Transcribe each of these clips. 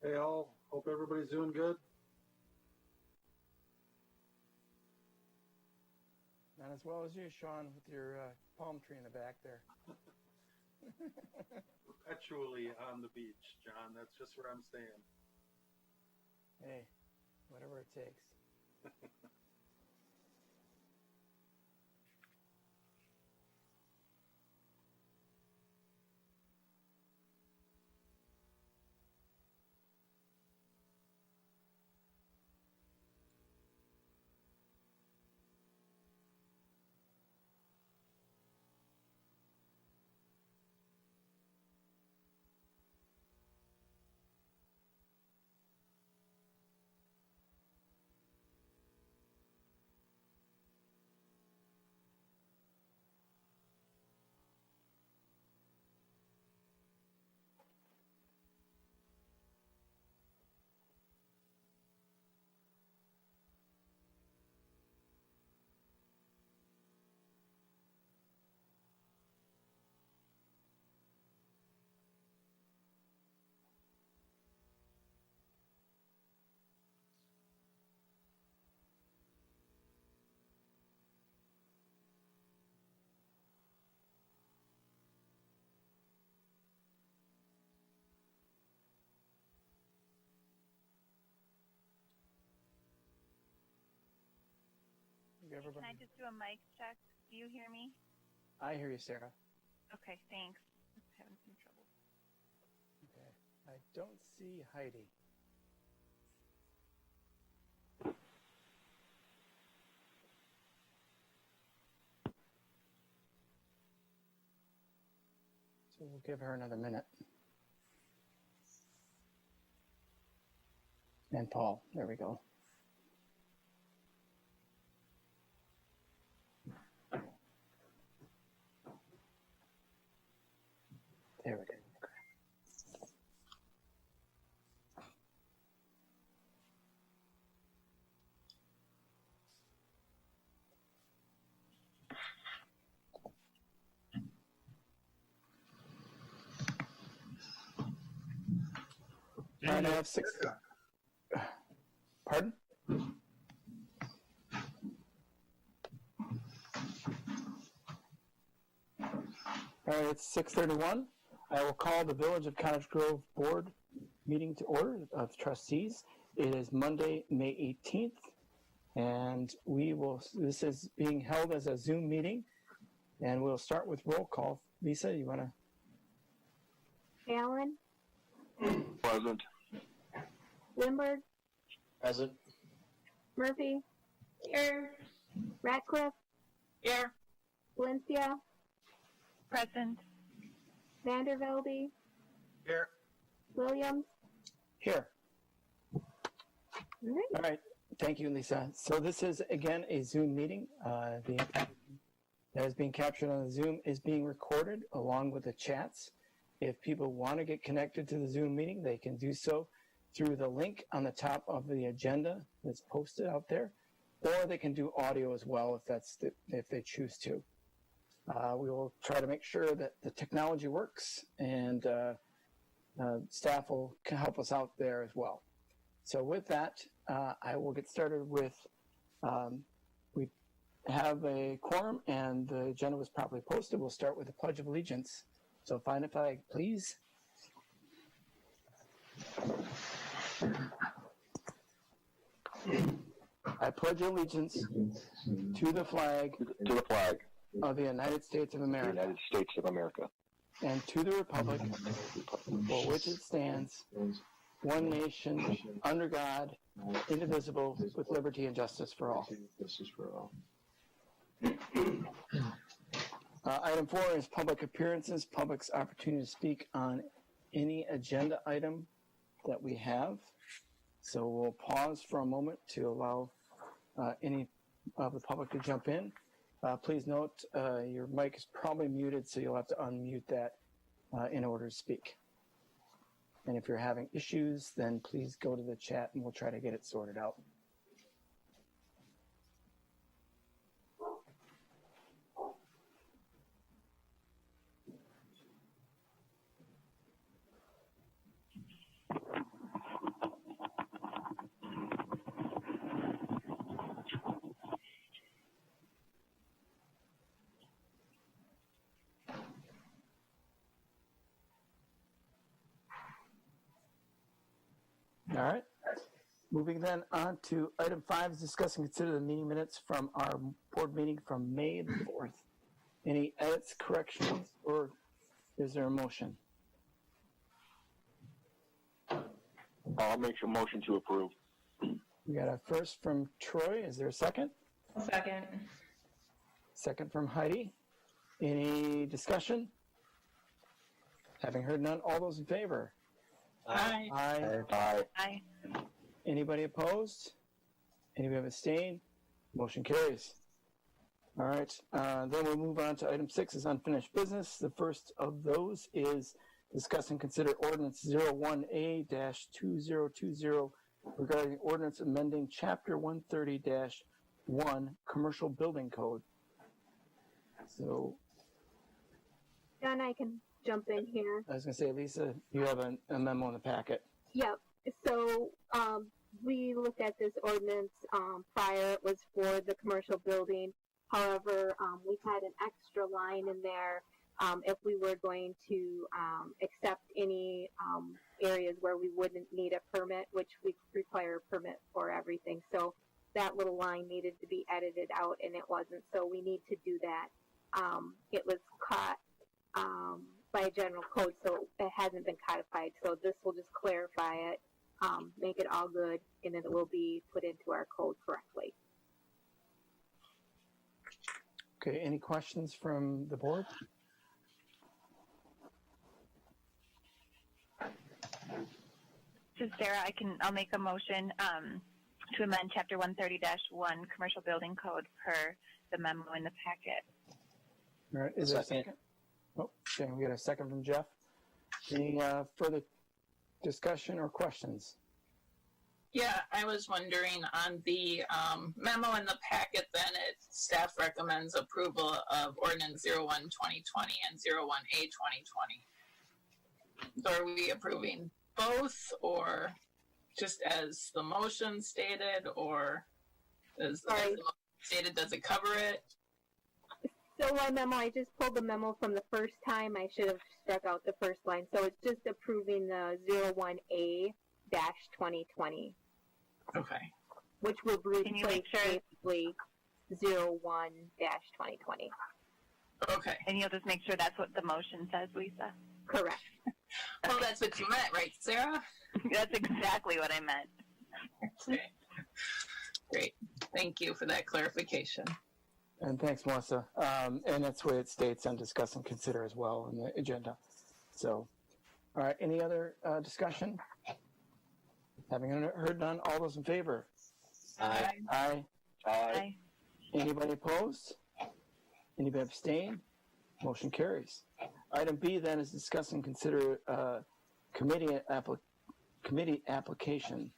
Hey all, hope everybody's doing good. Not as well as you, Sean, with your palm tree in the back there. Perpetually on the beach, John. That's just where I'm staying. Hey, whatever it takes. Can I just do a mic check? Do you hear me? I hear you, Sarah. Okay, thanks. I'm having some trouble. Okay. I don't see Heidi. So we'll give her another minute. And Paul, there we go. There we go. And I have 6. Pardon? All right, it's 6:31. I will call the Village of Cottage Grove Board meeting to order of trustees. It is Monday, May 18th, and this is being held as a Zoom meeting, and we'll start with roll call. Lisa, you want to? Allen, Present. Lindbergh, Present. Murphy, Here. Ratcliffe, Here. Valencia, Present. Vandervelde, Here. Williams. Here. All right. All right. Thank you, Lisa. So this is, again, a Zoom meeting. The information that is being captured on the Zoom is being recorded along with the chats. If people want to get connected to the Zoom meeting, they can do so through the link on the top of the agenda that's posted out there, or they can do audio as well if they choose to. We will try to make sure that the technology works, and staff will help us out there as well. So with that, I will get started with, we have a quorum and the agenda was properly posted. We'll start with the Pledge of Allegiance. So find a flag, please. I pledge allegiance to the flag of the United States of America, The United States of America, and to the republic for which it stands, one nation, under God, indivisible, with liberty and justice for all. Item 4 is public appearances, public's opportunity to speak on any agenda item that we have. So we'll pause for a moment to allow any of the public to jump in. Please note your mic is probably muted, so you'll have to unmute that in order to speak. And if you're having issues, then please go to the chat and we'll try to get it sorted out. All right. Moving then on to item 5 is discuss and consider the meeting minutes from our board meeting from May the 4th. Any edits, corrections, or is there a motion? I'll make a motion to approve. We got a first from Troy. Is there a second? Second. Second from Heidi. Any discussion? Having heard none, all those in favor? Aye. Aye. Aye. Aye. Anybody opposed? Anybody abstain? Motion carries. All right, then we'll move on to item 6 is unfinished business. The first of those is discuss and consider ordinance 01A-2020 regarding ordinance amending chapter 130-1 commercial building code. So John, I can jump in here. I was going to say, Lisa, you have a memo in the packet. Yep. So we looked at this ordinance prior. It was for the commercial building. However, we had an extra line in there if we were going to accept any areas where we wouldn't need a permit, which we require a permit for everything. So that little line needed to be edited out, and it wasn't. So we need to do that. It was caught by a general code, so it hasn't been codified. So this will just clarify it, make it all good, and then it will be put into our code correctly. Okay, any questions from the board? So Sarah, I'll make a motion to amend chapter 130-1 commercial building code per the memo in the packet. All right, is there a Second. second? Oh, okay, we got a second from Jeff. Any further discussion or questions? Yeah, I was wondering on the memo in the packet, then staff recommends approval of ordinance 01-2020 and 01A 2020. So are we approving both, or just as the motion stated, or as the motion stated, does it cover it? So my memo, I just pulled the memo from the first time. I should have struck out the first line. So it's just approving the 01A-2020, Okay. which will Can you replace make sure- basically 01-2020. Okay. And you'll just make sure that's what the motion says, Lisa? Correct. Well, that's what you meant, right, Sarah? That's exactly what I meant. Okay. Great. Thank you for that clarification. And thanks, Melissa. And that's what it states on discuss and consider as well in the agenda. So, all right, any other discussion? Having heard none, all those in favor? Aye. Aye. Aye. Anybody opposed? Anybody abstain? Motion carries. Item B then is discuss and consider committee application.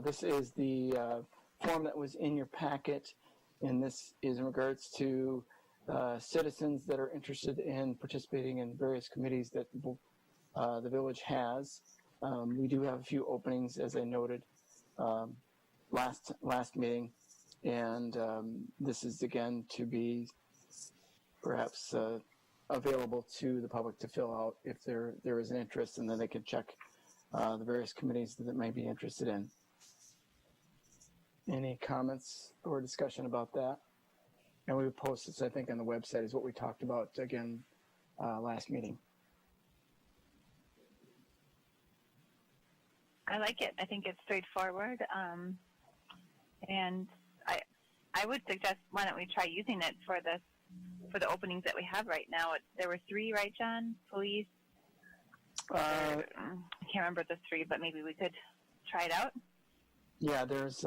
This is the form that was in your packet, and this is in regards to citizens that are interested in participating in various committees that the village has. We do have a few openings, as I noted last meeting, and this is again to be perhaps available to the public to fill out if there is an interest, and then they can check the various committees that they might be interested in. Any comments or discussion about that? And we would post this, I think, on the website is what we talked about again last meeting. I like it. I think it's straightforward. And I would suggest, why don't we try using it for the openings that we have right now? There were 3, right, John? Police? I can't remember the 3, but maybe we could try it out. Yeah, there's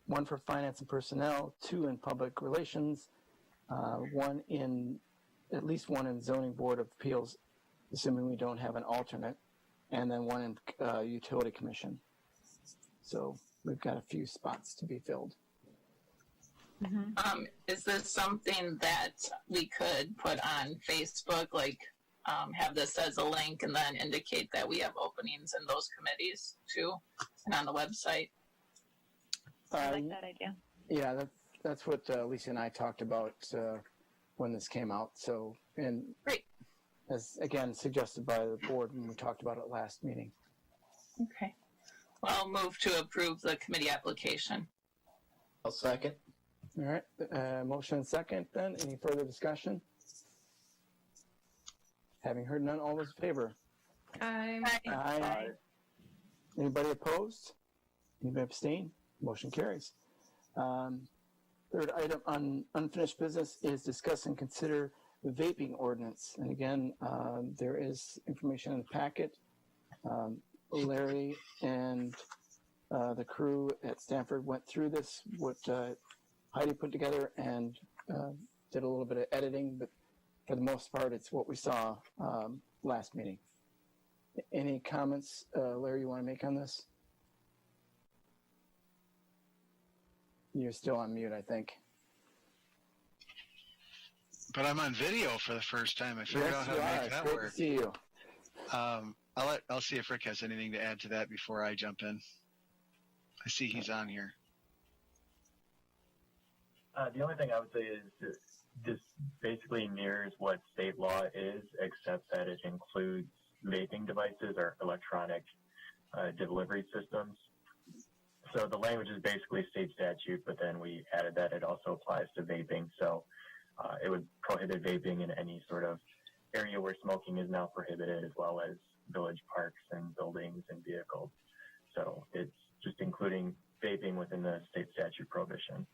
one for finance and personnel, 2 in public relations, at least one in zoning board of appeals, assuming we don't have an alternate, and then 1 in utility commission. So we've got a few spots to be filled. Mm-hmm. Is this something that we could put on Facebook, like have this as a link and then indicate that we have openings in those committees too, and on the website? I like that idea. Yeah, that's what Lisa and I talked about when this came out. So, and Great. as again suggested by the board when we talked about it last meeting. Okay. I'll move to approve the committee application. I'll second. All right, motion and second then. Any further discussion? Having heard none, all those in favor? Aye. Aye. Anybody opposed? Anybody abstain? Motion carries. Third item on unfinished business is discuss and consider the vaping ordinance. And again, there is information in the packet. Larry and the crew at Stanford went through this, what Heidi put together, and did a little bit of editing, but for the most part, it's what we saw last meeting. Any comments, Larry, you want to make on this? You're still on mute, I think. But I'm on video for the first time. I figured out how to make that Great work. to see you. I'll see if Rick has anything to add to that before I jump in. I see he's on here. The only thing I would say is this basically mirrors what state law is, except that it includes vaping devices or electronic delivery systems. So the language is basically state statute, but then we added that it also applies to vaping. So it would prohibit vaping in any sort of area where smoking is now prohibited, as well as village parks and buildings and vehicles. So it's just including vaping within the state statute prohibition.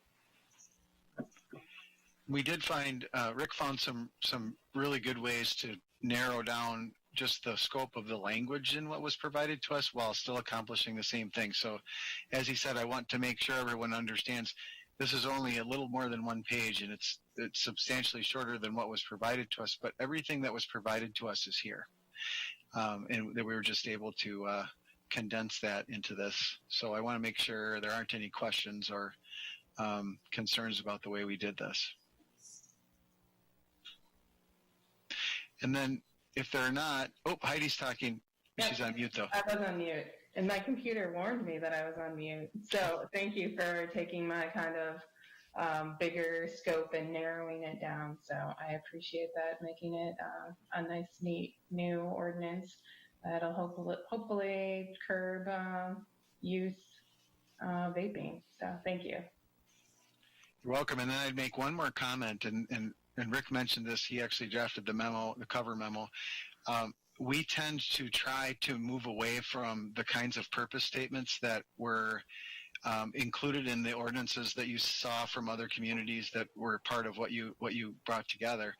We did find, Rick found some really good ways to narrow down just the scope of the language in what was provided to us while still accomplishing the same thing. So as he said, I want to make sure everyone understands this is only a little more than one page, and it's substantially shorter than what was provided to us, but everything that was provided to us is here. And that we were just able to condense that into this. So I want to make sure there aren't any questions or concerns about the way we did this. And then if they're not, Heidi's talking. Yep. She's on mute though. I was on mute, and my computer warned me that I was on mute. So thank you for taking my kind of bigger scope and narrowing it down. So I appreciate that, making it a nice, neat, new ordinance that'll hopefully curb youth vaping. So thank you. You're welcome. And then I'd make one more comment, and Rick mentioned this. He actually drafted the memo, the cover memo. We tend to try to move away from the kinds of purpose statements that were included in the ordinances that you saw from other communities that were part of what you brought together.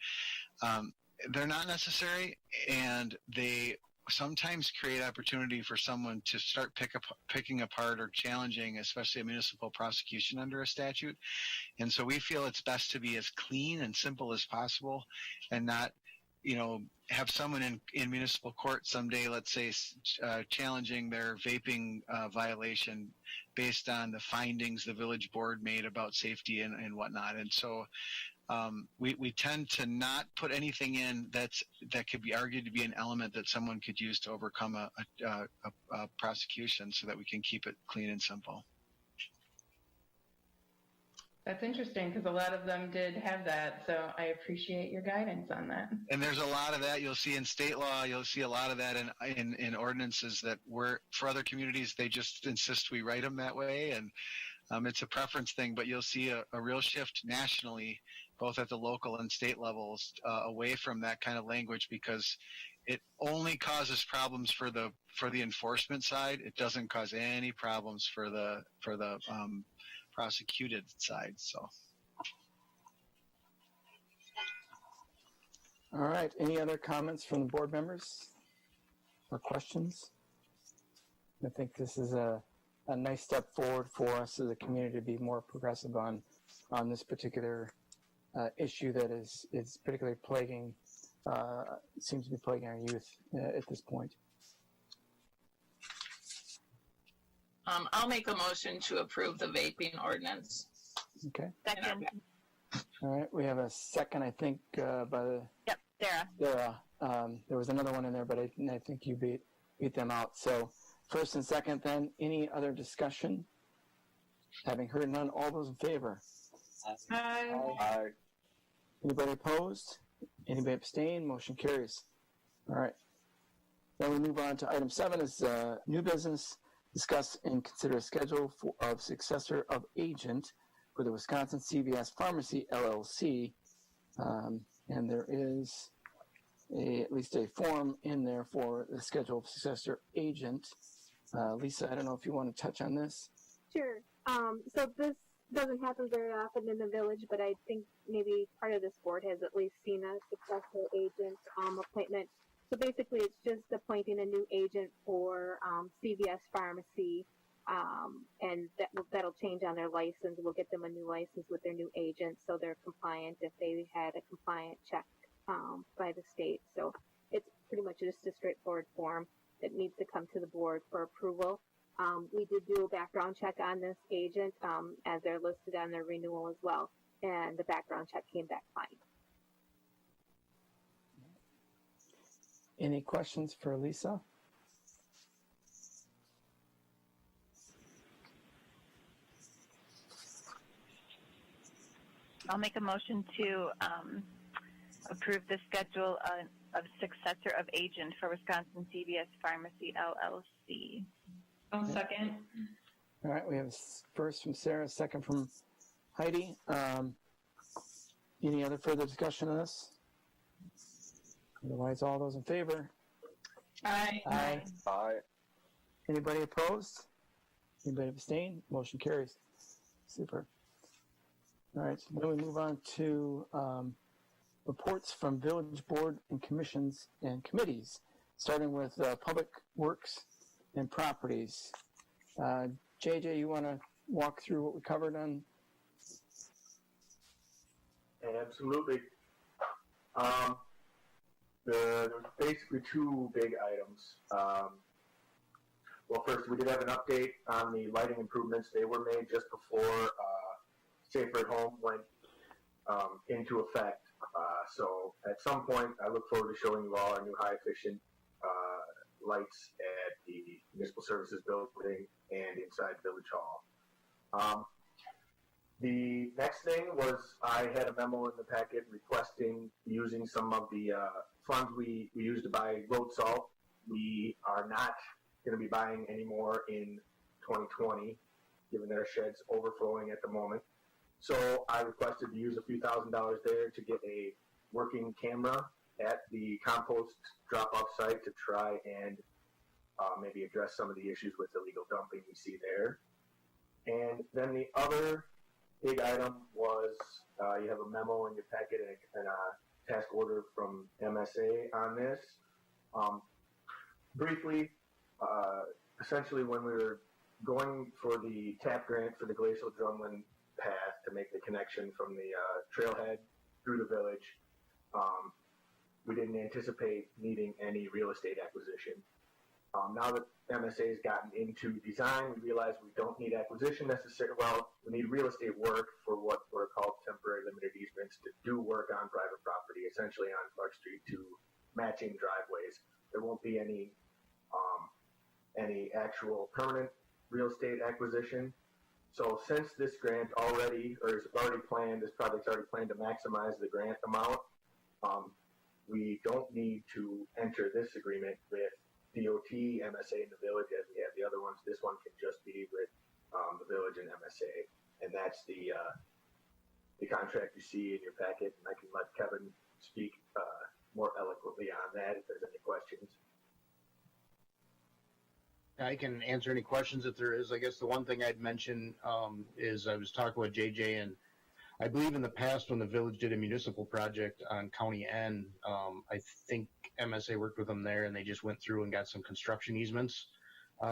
They're not necessary, and they sometimes create opportunity for someone to start picking apart or challenging, especially a municipal prosecution under a statute. And so we feel it's best to be as clean and simple as possible, and not, have someone in municipal court someday, let's say, challenging their vaping violation based on the findings the village board made about safety and whatnot. And so we tend to not put anything in that could be argued to be an element that someone could use to overcome a prosecution, so that we can keep it clean and simple. That's interesting, because a lot of them did have that, so I appreciate your guidance on that. And there's a lot of that you'll see in state law. You'll see a lot of that in ordinances that were, for other communities, they just insist we write them that way, and it's a preference thing. But you'll see a real shift nationally, both at the local and state levels, away from that kind of language, because it only causes problems for the enforcement side. It doesn't cause any problems for the prosecuted side. So, All right. Any other comments from the board members or questions? I think this is a nice step forward for us as a community to be more progressive on this particular issue that is particularly plaguing, seems to be plaguing our youth at this point. I'll make a motion to approve the vaping ordinance. Okay. Second. All right. We have a second, I think, by the Yep, Sarah. Sarah. There was another one in there, but I think you beat them out. So first and second, then, any other discussion? Having heard none, all those in favor? Aye. Aye. Anybody opposed? Anybody abstain? Motion carries. All right. Then we move on to item 7 is new business. discuss and consider a schedule of successor of agent for the Wisconsin CVS Pharmacy LLC. And there is at least a form in there for the schedule of successor agent. Lisa, I don't know if you want to touch on this. Sure. So this doesn't happen very often in the village, but I think maybe part of this board has at least seen a successful agent appointment. So basically, it's just appointing a new agent for CVS Pharmacy, and that'll change on their license. We'll get them a new license with their new agent, so they're compliant if they had a compliant check by the state. So it's pretty much just a straightforward form that needs to come to the board for approval. We did do a background check on this agent, as they're listed on their renewal as well, and the background check came back fine. Any questions for Lisa? I'll make a motion to approve the schedule of successor of agent for Wisconsin CVS Pharmacy LLC. I'll second. All right, we have a first from Sarah, second from Heidi. Any other further discussion on this? Otherwise, all those in favor? Aye. Aye. Aye. Anybody opposed? Anybody abstain? Motion carries. Super. All right, so then we move on to reports from village board and commissions and committees, starting with Public Works and Properties. JJ, you want to walk through what we covered on? Absolutely. There's basically two big items. Well, first, we did have an update on the lighting improvements. They were made just before Safer at Home went into effect. So at some point, I look forward to showing you all our new high-efficient lights at the Municipal Services Building and inside Village Hall. The next thing was I had a memo in the packet requesting using some of the funds we used to buy road salt. We are not going to be buying any more in 2020, given that our shed's overflowing at the moment. So I requested to use a few $1,000s there to get a working camera at the compost drop-off site to try and maybe address some of the issues with illegal dumping we see there. And then the other big item was you have a memo in your packet and a task order from MSA on this. Briefly, essentially when we were going for the TAP grant for the glacial drumlin path to make the connection from the trailhead through the village, we didn't anticipate needing any real estate acquisition. Now that MSA has gotten into design, we realize we don't need acquisition necessarily. Well, we need real estate work for what were called temporary limited easements to do work on private property, essentially on Clark Street to matching driveways. There won't be any actual permanent real estate acquisition. So since this grant already, or is already planned, this project's already planned to maximize the grant amount, we don't need to enter this agreement with DOT, MSA, and the village as we have the other ones. This one can just be with the village and MSA, and that's the contract you see in your packet. And I can let Kevin speak more eloquently on that if there's any questions. I can answer any questions if there is. I guess the one thing I'd mention is I was talking with JJ, and I believe in the past when the village did a municipal project on County N, I think MSA worked with them there, and they just went through and got some construction easements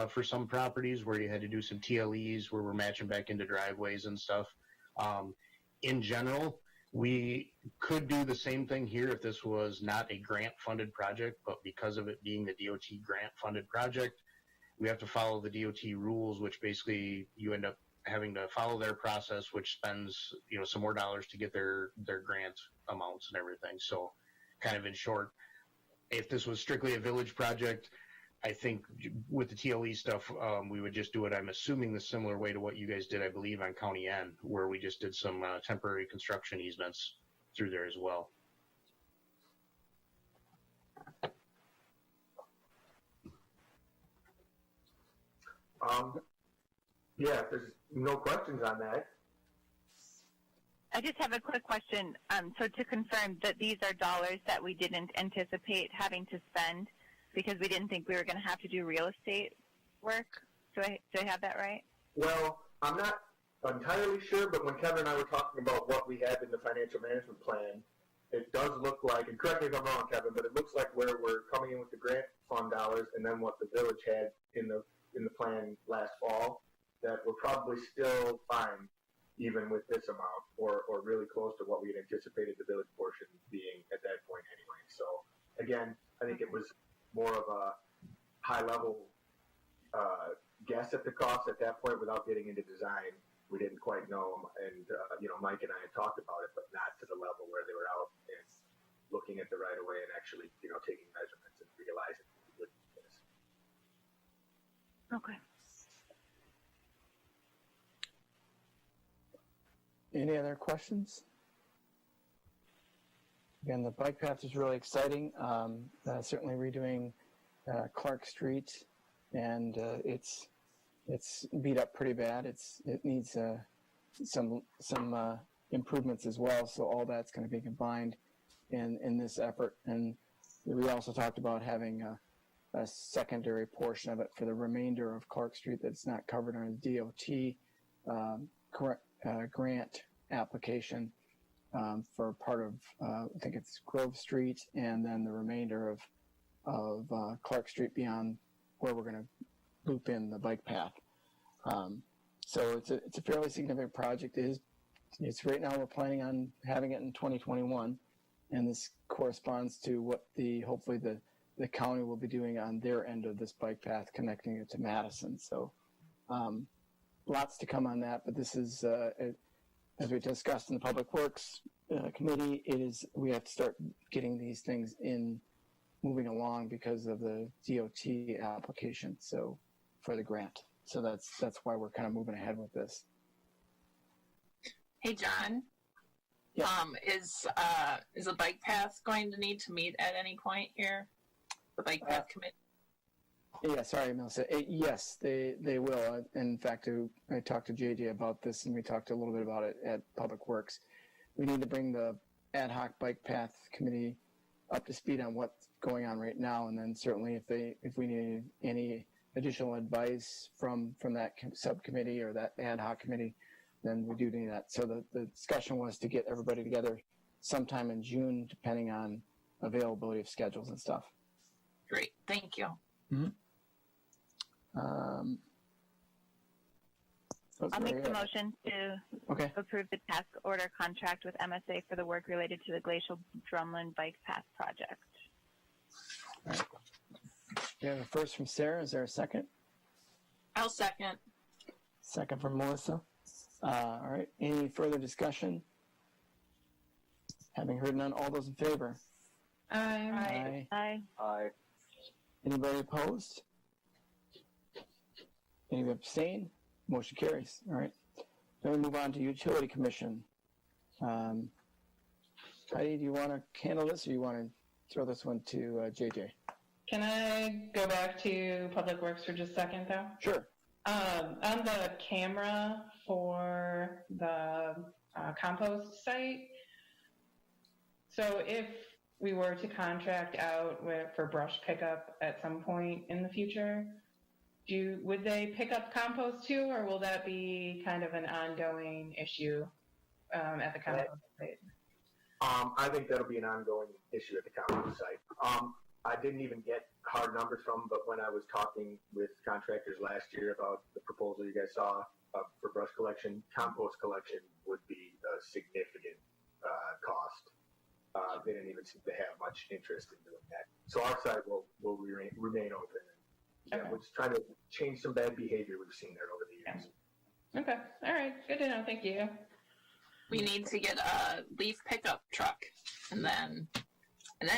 for some properties where you had to do some TLEs where we're matching back into driveways and stuff. In general, we could do the same thing here if this was not a grant-funded project, but because of it being the DOT grant-funded project, we have to follow the DOT rules, which basically you end up having to follow their process, which spends some more dollars to get their grant amounts and everything. So kind of in short, if this was strictly a village project, I think with the TLE stuff, we would just do it, I'm assuming, the similar way to what you guys did, I believe, on County N, where we just did some temporary construction easements through there as well. Yeah, if there's no questions on that. I just have a quick question. So to confirm that these are dollars that we didn't anticipate having to spend because we didn't think we were going to have to do real estate work. Do I have that right? Well, I'm not entirely sure, but when Kevin and I were talking about what we had in the financial management plan, it does look like, and correct me if I'm wrong, Kevin, but it looks like where we're coming in with the grant fund dollars and then what the village had in the plan last fall, that we're probably still fine even with this amount, or really close to what we had anticipated the village portion being at that point anyway. So again, I think it was more of a high-level guess at the cost at that point without getting into design. We didn't quite know, and Mike and I had talked about it, but not to the level where they were out and looking at the right of way and actually, taking measurements and realizing we would do this. Okay. Any other questions? Again, the bike path is really exciting. Certainly redoing Clark Street, and it's beat up pretty bad. It needs some improvements as well. So all that's going to be combined in this effort. And we also talked about having a secondary portion of it for the remainder of Clark Street that's not covered under the DOT grant application for part of I think it's Grove Street, and then the remainder of Clark Street beyond where we're going to loop in the bike path. So it's a fairly significant project. It's right now we're planning on having it in 2021, and this corresponds to what hopefully the county will be doing on their end of this bike path, connecting it to Madison. So lots to come on that, but this is as we discussed in the Public Works Committee, we have to start getting these things moving along because of the DOT application. So for the grant. So that's why we're kind of moving ahead with this. Hey, John. Yeah. Is the bike path going to need to meet at any point here? The bike path committee? Yeah, sorry, Melissa. Yes, they will. In fact, I talked to JJ about this, and we talked a little bit about it at Public Works. We need to bring the ad hoc bike path committee up to speed on what's going on right now, and then certainly if we need any additional advice from that subcommittee or that ad hoc committee, then we do need that. So the discussion was to get everybody together sometime in June, depending on availability of schedules and stuff. Great, thank you. Mm-hmm. I'll make the motion to approve the task order contract with MSA for the work related to the Glacial Drumlin Bike Path project. All right. We have a first from Sarah. Is there a second? I'll second. Second from Melissa. All right. Any further discussion? Having heard none, all those in favor? Aye. Aye. Aye. Anybody opposed? Any abstain? Motion carries. All right. Then we move on to Utility Commission. Heidi, do you want to handle this, or you want to throw this one to JJ? Can I go back to Public Works for just a second, though? Sure. On the camera for the compost site, so if we were to contract out for brush pickup at some point in the future, would they pick up compost too, or will that be kind of an ongoing issue at the compost site? I think that'll be an ongoing issue at the compost site. I didn't even get hard numbers from them, but when I was talking with contractors last year about the proposal you guys saw for brush collection, compost collection would be a significant cost. They didn't even seem to have much interest in doing that. So our site will remain open. Yeah, we're just trying to change some bad behavior we've seen there over the years. Okay. All right. Good to know. Thank you. We need to get a leaf pickup truck, and then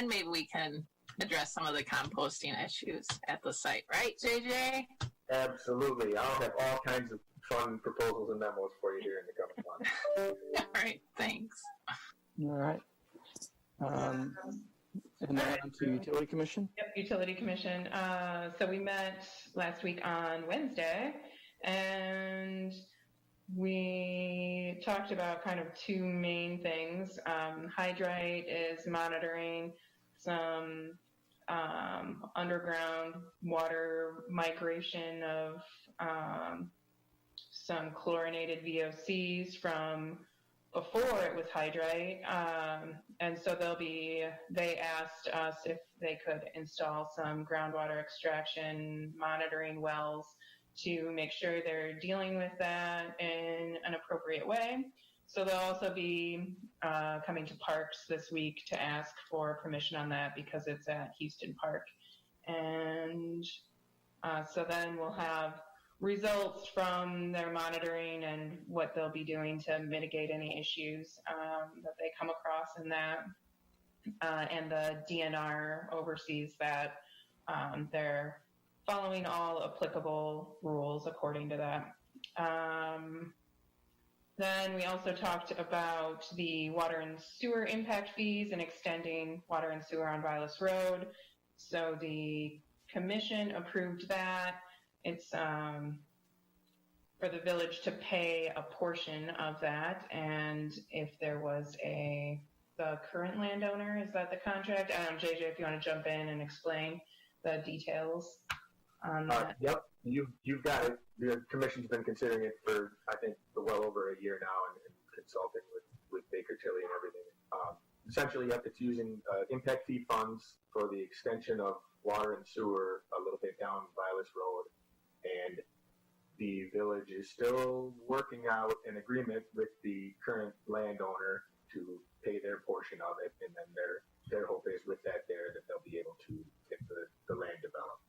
maybe we can address some of the composting issues at the site, right, JJ? Absolutely. I'll have all kinds of fun proposals and memos for you here in the coming months. All right. Thanks. All right. And then on to Utility Commission. Yep, Utility Commission. So we met last week on Wednesday, and we talked about kind of two main things. Hydrite is monitoring some underground water migration of some chlorinated VOCs from before it was Hydrite. And so they asked us if they could install some groundwater extraction monitoring wells to make sure they're dealing with that in an appropriate way. So they'll also be coming to Parks this week to ask for permission on that because it's at Houston Park. And so then we'll have results from their monitoring and what they'll be doing to mitigate any issues that they come across in that. And the DNR oversees that. They're following all applicable rules according to that. Then we also talked about the water and sewer impact fees and extending water and sewer on Vilas Road. So the commission approved that. It's for the village to pay a portion of that, and if there was the current landowner, is that the contract? JJ, if you want to jump in and explain the details on that. Yep, you've got it. The commission's been considering it for, I think, well over a year now, and consulting with Baker Tilly and everything. Essentially, yep, it's using impact fee funds for the extension of water and sewer a little bit down Vilas Road, and the village is still working out an agreement with the current landowner to pay their portion of it, and then their hope is with that they'll be able to get the land developed.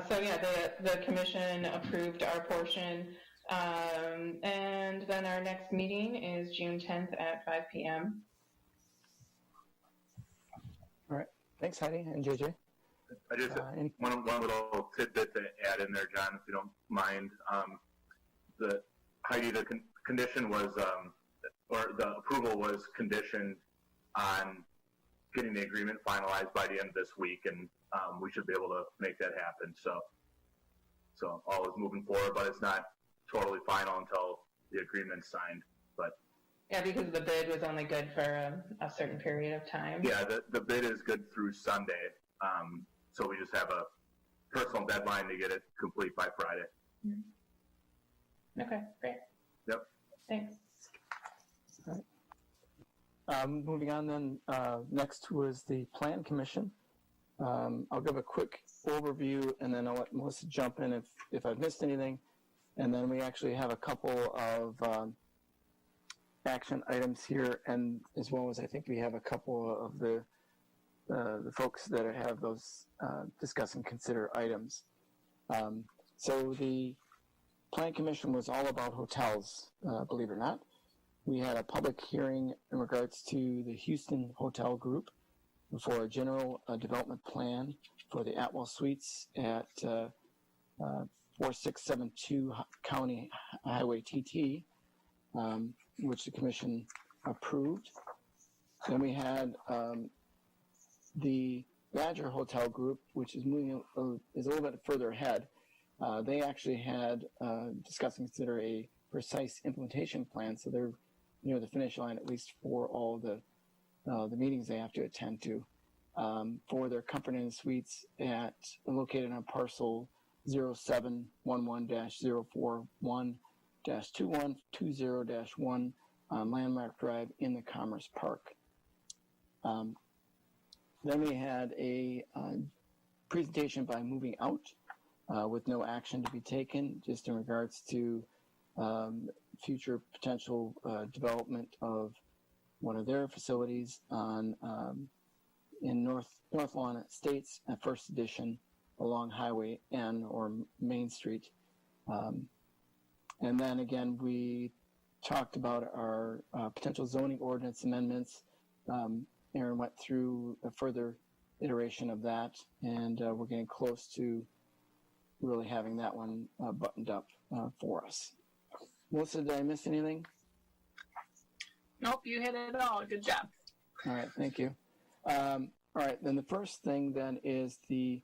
So yeah, the commission approved our portion, and then our next meeting is June 10th at 5 p.m. All right. Thanks, Heidi and JJ. I just one little tidbit to add in there, John, if you don't mind. The condition was, or the approval was conditioned on getting the agreement finalized by the end of this week, and we should be able to make that happen. So all is moving forward, but it's not totally final until the agreement's signed. But yeah, because the bid was only good for a certain period of time. yeah, the bid is good through Sunday. So we just have a personal deadline to get it complete by Friday. Mm-hmm. Okay, great. Yep. Thanks. All right. Moving on then, next was the Plan Commission. I'll give a quick overview and then I'll let Melissa jump in if I've missed anything. And then we actually have a couple of action items here, and as well as I think we have a couple of the folks that have those discuss and consider items. So the Plan Commission was all about hotels, believe it or not. We had a public hearing in regards to the Houston Hotel Group for a general development plan for the Atwell Suites at 4672 County Highway TT, which the Commission approved. Then we had the Badger Hotel Group, which is moving is a little bit further ahead. They actually had discussed and consider a precise implementation plan, so they're near the finish line, at least for all the meetings they have to attend to, for their Comfort Inn Suites located on parcel 0711-041-2120-1 on Landmark Drive in the Commerce Park. Then we had a presentation by Moving Out with no action to be taken, just in regards to future potential development of one of their facilities in North Lawn Estates, First Edition, along Highway N or Main Street. And then again, we talked about our potential zoning ordinance amendments. Aaron went through a further iteration of that, and we're getting close to really having that one buttoned up for us. Melissa, did I miss anything? Nope, you hit it all. Good job. All right, thank you. All right, then the first thing then is the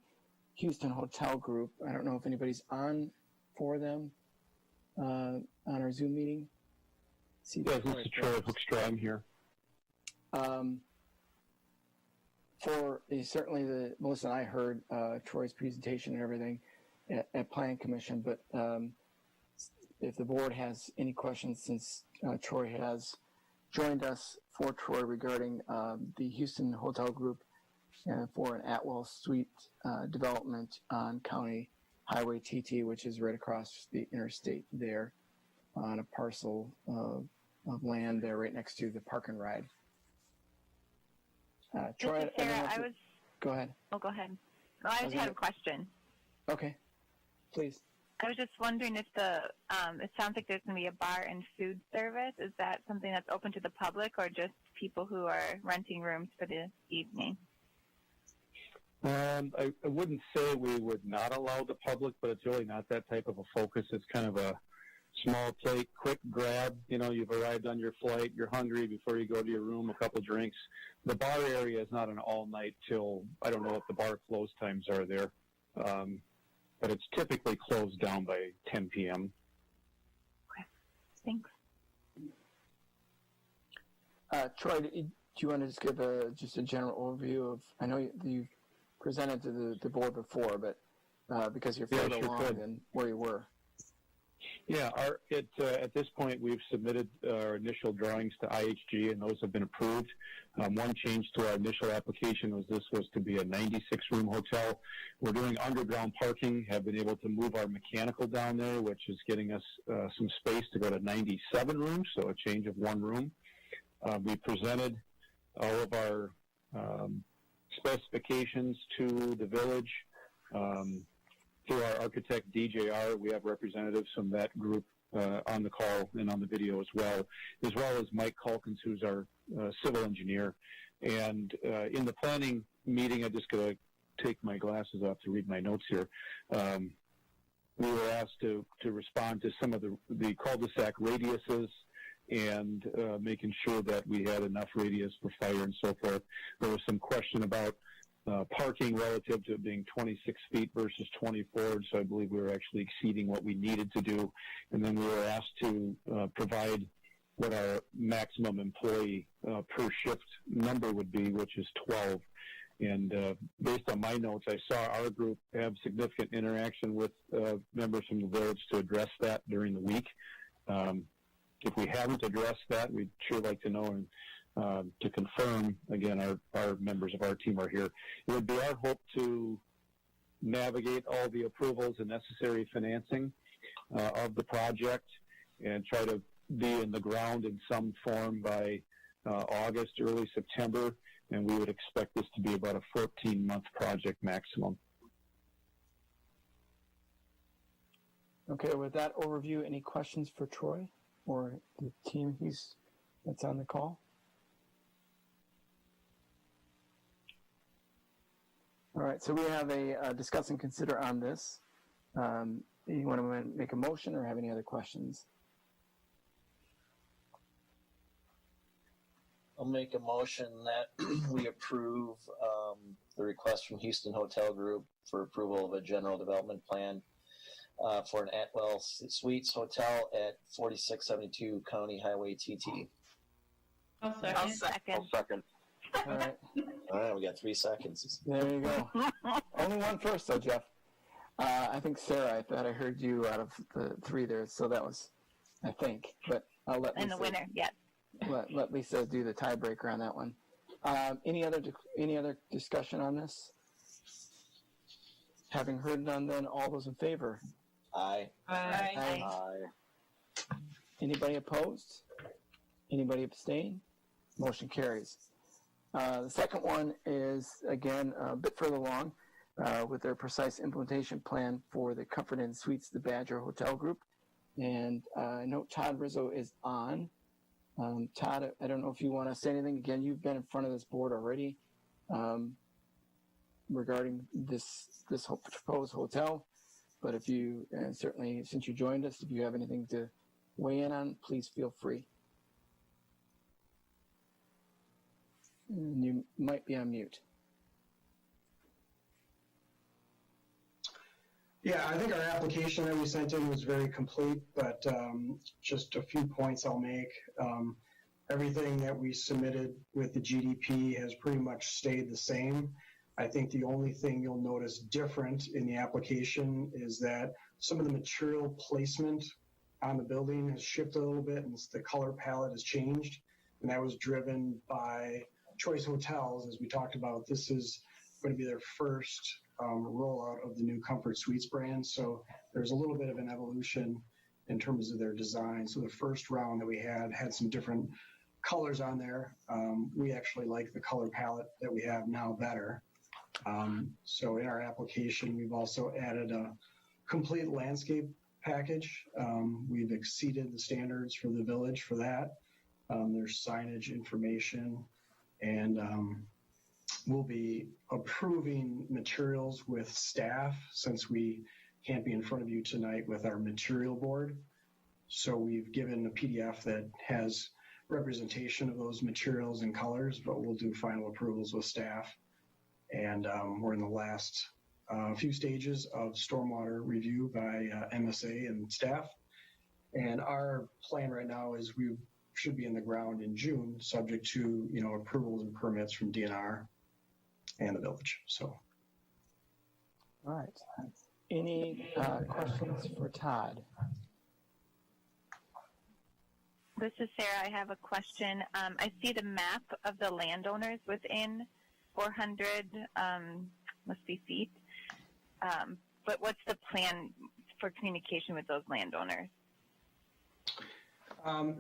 Houston Hotel Group. I don't know if anybody's on for them on our Zoom meeting. Yeah, this is Troy Hoekstra. I'm here. For certainly Melissa and I heard Troy's presentation and everything at Plan Commission, but if the board has any questions, since Troy has joined us for Troy regarding the Houston Hotel Group for an Atwell Suite development on County Highway TT, which is right across the interstate there on a parcel of land there right next to the Park and Ride. Troy, Sarah, go ahead. Oh, go ahead. No, I just had a question. Okay, please. I was just wondering if it sounds like there's going to be a bar and food service. Is that something that's open to the public or just people who are renting rooms for the evening? I wouldn't say we would not allow the public, but it's really not that type of a focus. It's kind of a small plate, quick grab. You know, you've arrived on your flight, you're hungry before you go to your room, a couple drinks. The bar area is not an all night till, I don't know what the bar close times are there, but it's typically closed down by 10 p.m. Okay, thanks. Troy, do you want to just give just a general overview of, I know you've presented to the board before, but because you're further along than where you were. Yeah, at this point, we've submitted our initial drawings to IHG, and those have been approved. One change to our initial application was this was to be a 96-room hotel. We're doing underground parking, have been able to move our mechanical down there, which is getting us some space to go to 97 rooms, so a change of one room. We presented all of our specifications to the village. Through our architect, DJR, we have representatives from that group on the call and on the video as well as Mike Calkins, who's our civil engineer. And in the planning meeting, I'm just going to take my glasses off to read my notes here. We were asked to respond to some of the cul-de-sac radiuses and making sure that we had enough radius for fire and so forth. There was some question about parking relative to it being 26 feet versus 24, so I believe we were actually exceeding what we needed to do. And then we were asked to provide what our maximum employee per shift number would be, which is 12. And based on my notes, I saw our group have significant interaction with members from the village to address that during the week. If we haven't addressed that, we'd sure like to know and to confirm, again, our members of our team are here. It would be our hope to navigate all the approvals and necessary financing of the project and try to be in the ground in some form by August, early September, and we would expect this to be about a 14-month project maximum. Okay, with that overview, any questions for Troy or the team that's on the call? All right, so we have a discuss and consider on this. You want to make a motion or have any other questions? I'll make a motion that we approve the request from Houston Hotel Group for approval of a general development plan for an Atwell Suites Hotel at 4672 County Highway TT. I'll second. All right. All right, we got 3 seconds. There you go. Only one first, though, Jeff. I think Sarah, I thought I heard you out of the 3 there, so that was, I think. But I'll let And Lisa, the winner, yes. let Lisa do the tiebreaker on that one. Any other discussion on this? Having heard none, then all those in favor? Aye. Aye. Anybody opposed? Anybody abstain? Motion carries. The second one is, again, a bit further along with their precise implementation plan for the Comfort Inn Suites, the Badger Hotel Group. And I know Todd Rizzo is on. Todd, I don't know if you want to say anything. Again, you've been in front of this board already regarding this proposed hotel. But if you, certainly since you joined us, if you have anything to weigh in on, please feel free. You might be on mute. Yeah, I think our application that we sent in was very complete, but just a few points I'll make. Everything that we submitted with the GDP has pretty much stayed the same. I think the only thing you'll notice different in the application is that some of the material placement on the building has shifted a little bit and the color palette has changed. And that was driven by Choice Hotels. As we talked about, this is going to be their first rollout of the new Comfort Suites brand. So there's a little bit of an evolution in terms of their design. So the first round that we had some different colors on there. We actually like the color palette that we have now better. So in our application, we've also added a complete landscape package. We've exceeded the standards for the village for that. There's signage information, and we'll be approving materials with staff since we can't be in front of you tonight with our material board. So we've given a PDF that has representation of those materials and colors, but we'll do final approvals with staff. And we're in the last few stages of stormwater review by MSA and staff. And our plan right now is we should be in the ground in June, subject to approvals and permits from DNR and the village. So, all right. Any questions for Todd? This is Sarah. I have a question. I see the map of the landowners within 400 must be feet. But what's the plan for communication with those landowners?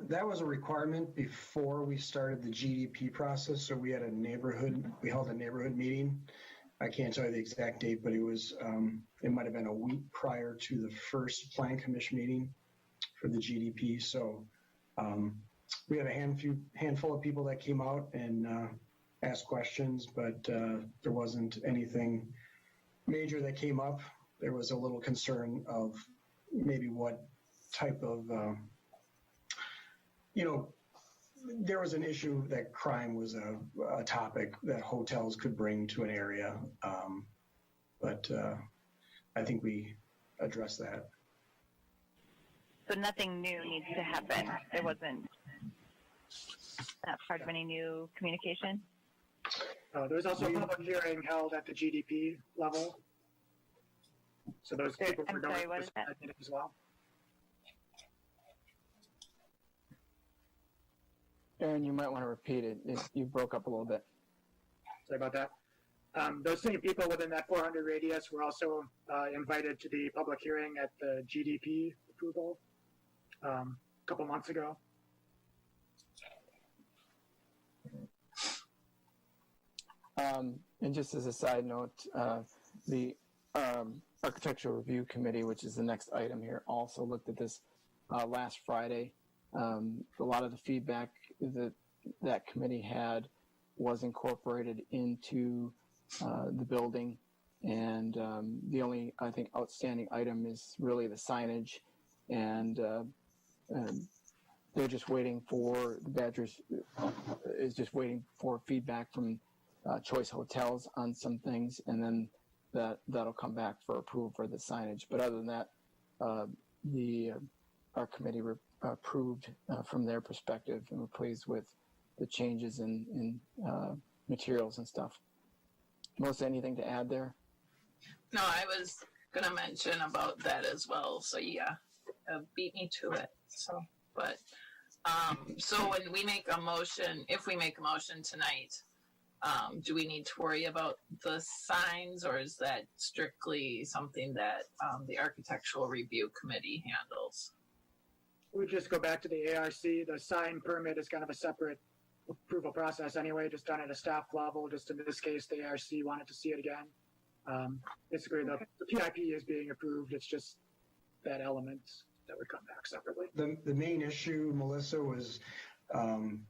That was a requirement before we started the GDP process. So we held a neighborhood meeting. I can't tell you the exact date, but it was, it might have been a week prior to the first Plan Commission meeting for the GDP. So we had a handful of people that came out and asked questions, but there wasn't anything major that came up. There was a little concern of maybe what type of, there was an issue that crime was a topic that hotels could bring to an area. But I think we addressed that. So nothing new needs to happen. There wasn't that part of any new communication? There was also a public hearing held at the GDP level. So those people were sorry, what is that? As well. Aaron, you might want to repeat it. You broke up a little bit. Sorry about that. Those same people within that 400 radius were also invited to the public hearing at the GDP approval a couple months ago. And just as a side note, the Architectural Review Committee, which is the next item here, also looked at this last Friday. A lot of the feedback that committee had was incorporated into the building, and the only, I think, outstanding item is really the signage, and they're just waiting for, the Badgers is just waiting for feedback from Choice Hotels on some things, and then that'll come back for approval for the signage. But other than that, our committee approved from their perspective, and we're pleased with the changes in materials and stuff. Melissa, anything to add there? No, I was going to mention about that as well. So yeah, beat me to it. So, but so when we make a motion, if we make a motion tonight, do we need to worry about the signs, or is that strictly something that the Architectural Review Committee handles? We just go back to the ARC. The sign permit is kind of a separate approval process anyway, just done at a staff level. Just in this case, the ARC wanted to see it again. Basically, the PIP is being approved. It's just that element that would come back separately. The main issue, Melissa, was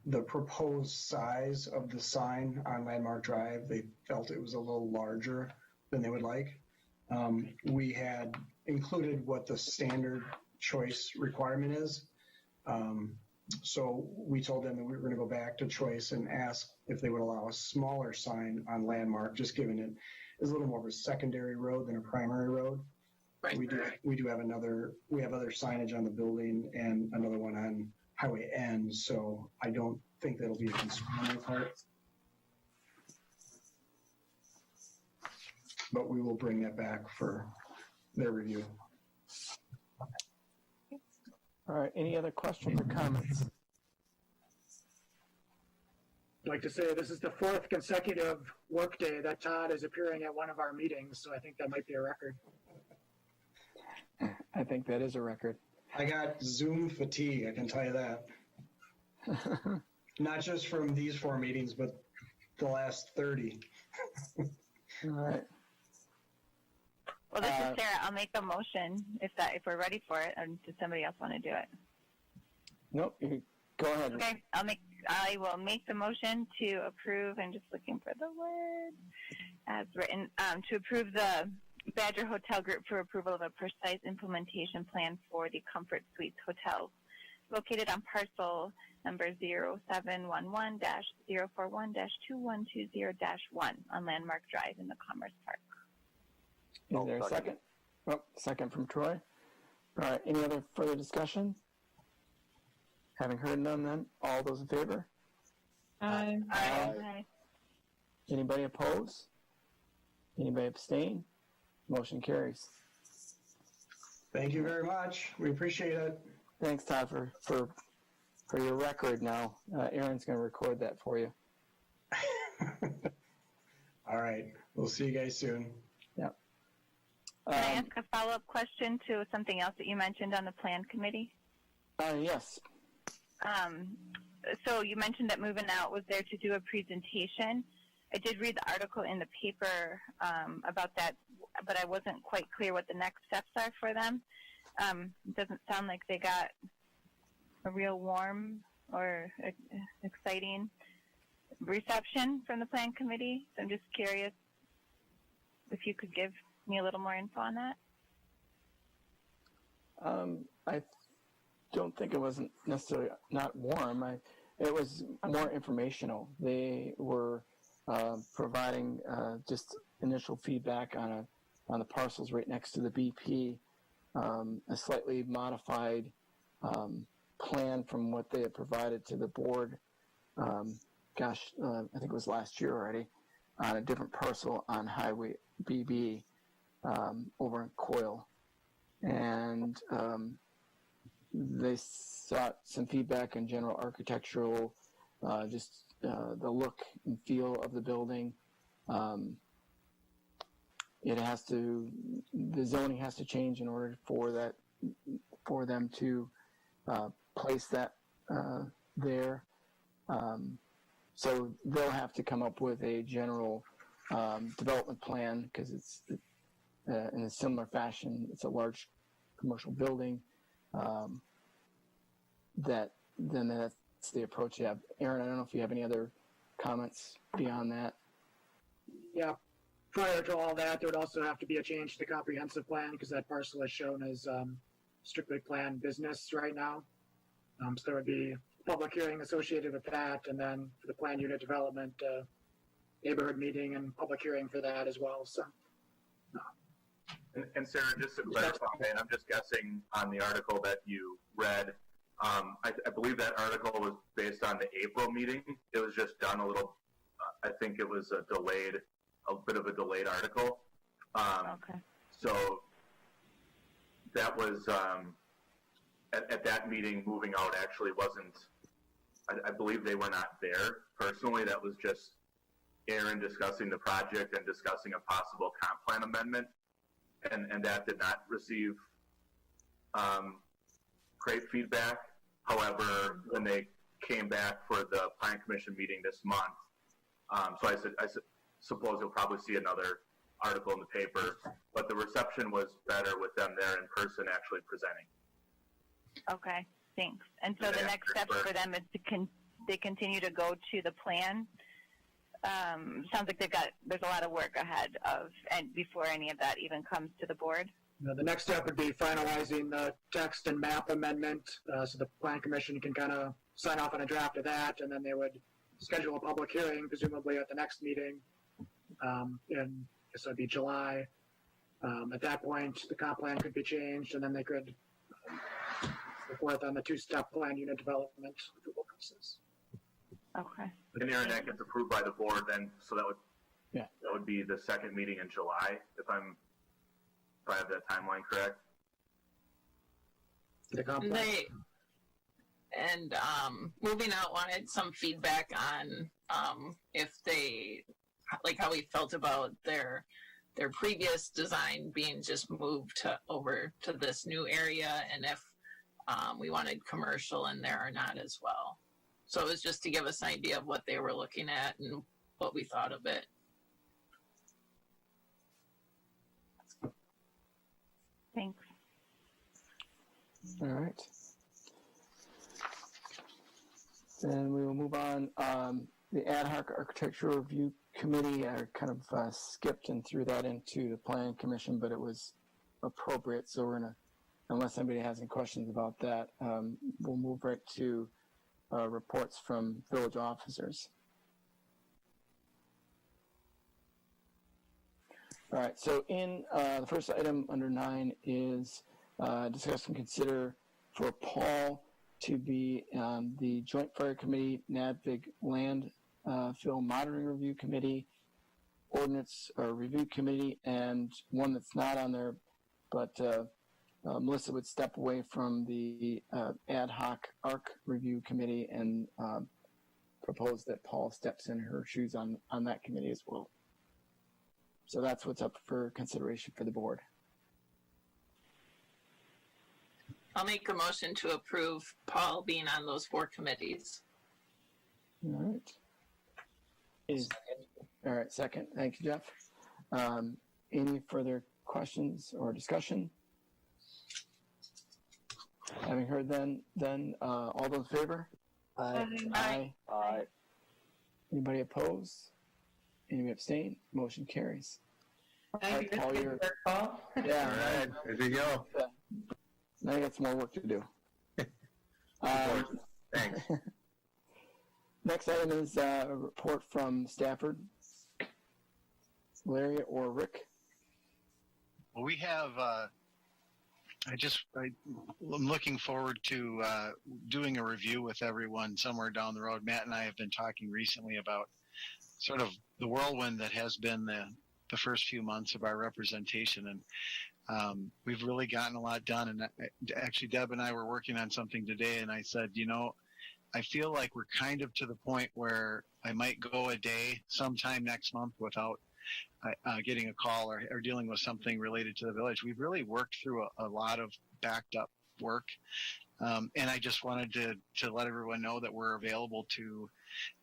the proposed size of the sign on Landmark Drive. They felt it was a little larger than they would like. We had included what the standard Choice requirement is. So we told them that we were going to go back to Choice and ask if they would allow a smaller sign on Landmark, just given it is a little more of a secondary road than a primary road. Right. We do have other signage on the building and another one on Highway N, so I don't think that'll be a concern on their part. But we will bring that back for their review. All right, any other questions or comments? I'd like to say this is the 4th consecutive workday that Todd is appearing at one of our meetings, so I think that might be a record. I think that is a record. I got Zoom fatigue, I can tell you that. Not just from these 4 meetings, but the last 30. All right. Well, this is Sarah. I'll make a motion if we're ready for it. Or does somebody else want to do it? Nope. You go ahead. Okay. I will make the motion to approve. I'm just looking for the word as written. To approve the Badger Hotel Group for approval of a precise implementation plan for the Comfort Suites Hotel, located on parcel number 0711-041-2120-1 on Landmark Drive in the Commerce Park. Is there a second? Oh, second from Troy. All right, any other further discussion? Having heard none then, all those in favor? Aye. Aye. Anybody oppose? Anybody abstain? Motion carries. Thank you very much. We appreciate it. Thanks, Todd, for your record now. Aaron's going to record that for you. All right. We'll see you guys soon. Yeah. Can I ask a follow-up question to something else that you mentioned on the plan committee? Yes. So you mentioned that Moving Out was there to do a presentation. I did read the article in the paper about that, but I wasn't quite clear what the next steps are for them. It doesn't sound like they got a real warm or exciting reception from the plan committee. So I'm just curious if you could give me a little more info on that. I don't think it wasn't necessarily not warm. It was more informational. They were providing just initial feedback on the parcels right next to the BP, a slightly modified plan from what they had provided to the board. I think it was last year already, on a different parcel on Highway BB over in Coyle, and they sought some feedback on general architectural, just the look and feel of the building. The zoning has to change in order for them to place that there. So they'll have to come up with a general development plan, because it's in a similar fashion. It's a large commercial building. That's the approach you have. Aaron, I don't know if you have any other comments beyond that. Yeah. Prior to all that, there would also have to be a change to the comprehensive plan, because that parcel is shown as strictly planned business right now. So there would be a public hearing associated with that, and then for the plan unit development, neighborhood meeting and public hearing for that as well. So. And Sarah, just to clarify, and I'm just guessing on the article that you read, I believe that article was based on the April meeting. It was just done a little, I think it was a bit of a delayed article. Okay. So that was, at that meeting, Moving Out actually wasn't, I believe they were not there personally. That was just Aaron discussing the project and discussing a possible comp plan amendment. And that did not receive great feedback. However, when they came back for the Plan Commission meeting this month, so I suppose you'll probably see another article in the paper, but the reception was better with them there in person actually presenting. Okay, thanks. And so the next step for them is they continue to go to the plan. Sounds like there's a lot of work ahead and before any of that even comes to the board. The next step would be finalizing the text and map amendment, so the plan commission can kind of sign off on a draft of that, and then they would schedule a public hearing, presumably at the next meeting, so it'd be July. At that point, the comp plan could be changed, and then they could go forth on the two-step plan unit development approval process. Okay. And Aaron, that gets approved by the board, then, so that would be the second meeting in July, if I have that timeline correct. The comp plan. Moving Out wanted some feedback on if they, like how we felt about their previous design being just moved over to this new area, and if we wanted commercial in there or not as well. So it was just to give us an idea of what they were looking at and what we thought of it. Thanks. All right. Then we will move on. The Ad hoc Architectural Review Committee, I kind of skipped and threw that into the Planning Commission, but it was appropriate. So we're gonna, unless anybody has any questions about that, we'll move right to reports from village officers. All right, so in the first item under 9 is discuss and consider for Paul to be on the Joint Fire Committee, NADVIG Landfill Monitoring Review Committee, Ordinance Review Committee, and one that's not on there, but Melissa would step away from the Ad hoc ARC Review Committee and propose that Paul steps in her shoes on that committee as well. So that's what's up for consideration for the board. I'll make a motion to approve Paul being on those 4 committees. All right. All right, second. Thank you, Jeff. Any further questions or discussion? Having heard then all those in favor? Aye. Aye. Aye. Anybody opposed? Anybody abstain? Motion carries. Thank you. Paul, you're... Paul. Yeah. All right, there you go. Now you got some more work to do. Thanks. Next item is a report from Stafford. Larry or Rick? Well, we have, I'm looking forward to doing a review with everyone somewhere down the road. Matt and I have been talking recently about sort of the whirlwind that has been the first few months of our representation, and we've really gotten a lot done. And actually, Deb and I were working on something today, and I said, I feel like we're kind of to the point where I might go a day sometime next month without getting a call or dealing with something related to the village. We've really worked through a lot of backed up work. And I just wanted to let everyone know that we're available to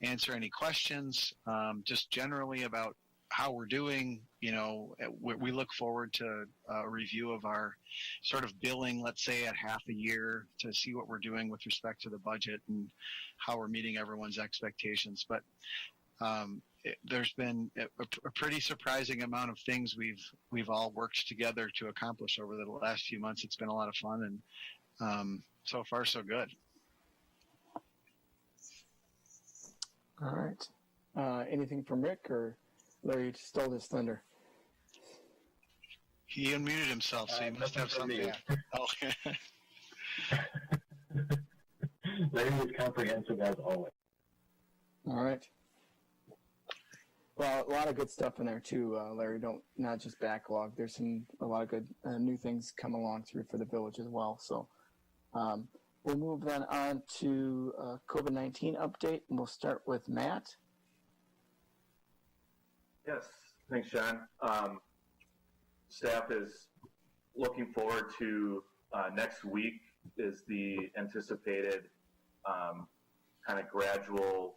answer any questions, just generally about how we're doing. We look forward to a review of our sort of billing, let's say at half a year, to see what we're doing with respect to the budget and how we're meeting everyone's expectations. But there's been a pretty surprising amount of things we've all worked together to accomplish over the last few months. It's been a lot of fun, and so far so good. All right. Anything from Rick, or Larry stole his thunder? He unmuted himself, so he must have something. Okay. Larry was comprehensive as always. All right. Well, a lot of good stuff in there too, Larry. Not just backlog. There's a lot of good new things come along through for the village as well. So we'll move then on to COVID-19 update, and we'll start with Matt. Yes, thanks, John. Staff is looking forward to next week is the anticipated kind of gradual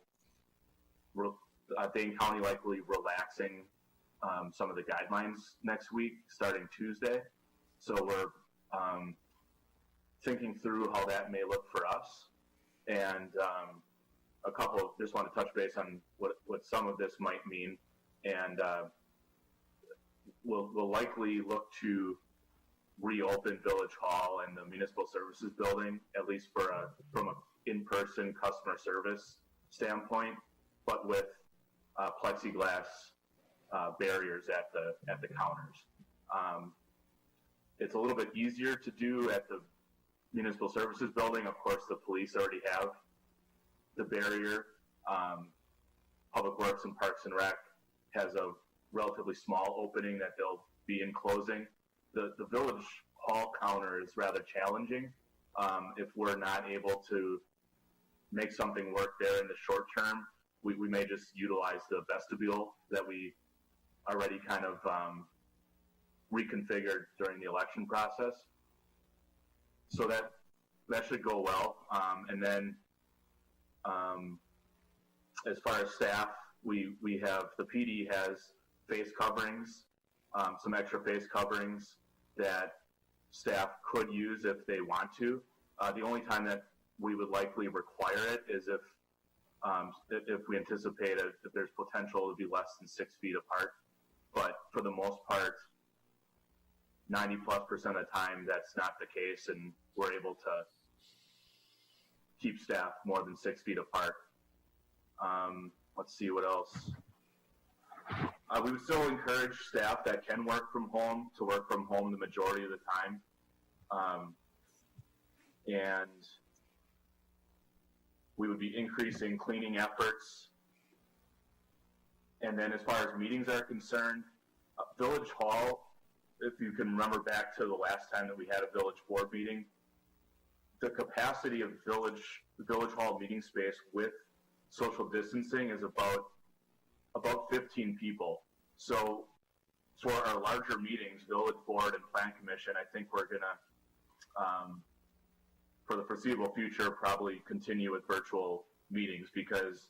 Dane County likely relaxing some of the guidelines next week, starting Tuesday. So we're thinking through how that may look for us, and just want to touch base on what some of this might mean, and we'll likely look to reopen Village Hall and the Municipal Services Building, at least from an in-person customer service standpoint, but with plexiglass barriers at the counters. It's a little bit easier to do at the Municipal Services Building. Of course, the police already have the barrier. Public Works and Parks and Rec has a relatively small opening that they'll be enclosing. The Village Hall counter is rather challenging. If we're not able to make something work there in the short term, we may just utilize the vestibule that we already kind of reconfigured during the election process. So that should go well. And then as far as staff, we have, the PD has face coverings, some extra face coverings that staff could use if they want to. The only time that we would likely require it is if we anticipate that there's potential to be less than 6 feet apart. But for the most part, 90+% of the time, that's not the case, and we're able to keep staff more than 6 feet apart. Let's see what else. We would still encourage staff that can work from home to work from home the majority of the time. And we would be increasing cleaning efforts. And then as far as meetings are concerned, Village Hall, if you can remember back to the last time that we had a Village Board meeting, the capacity of Village Hall meeting space with social distancing is about 15 people. So for our larger meetings, Village Board and Plan Commission, I think we're gonna, for the foreseeable future, probably continue with virtual meetings because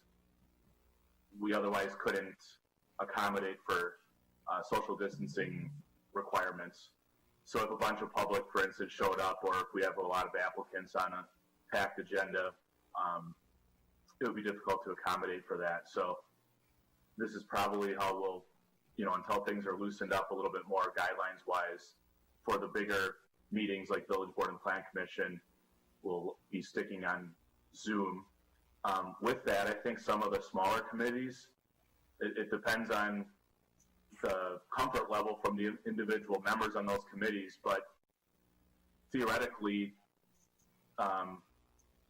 we otherwise couldn't accommodate for social distancing requirements. So if a bunch of public, for instance, showed up, or if we have a lot of applicants on a packed agenda, it would be difficult to accommodate for that. So this is probably how we'll, until things are loosened up a little bit more guidelines-wise, for the bigger meetings like Village Board and Plan Commission, we'll be sticking on Zoom. With that, I think some of the smaller committees, it depends on the comfort level from the individual members on those committees, but theoretically,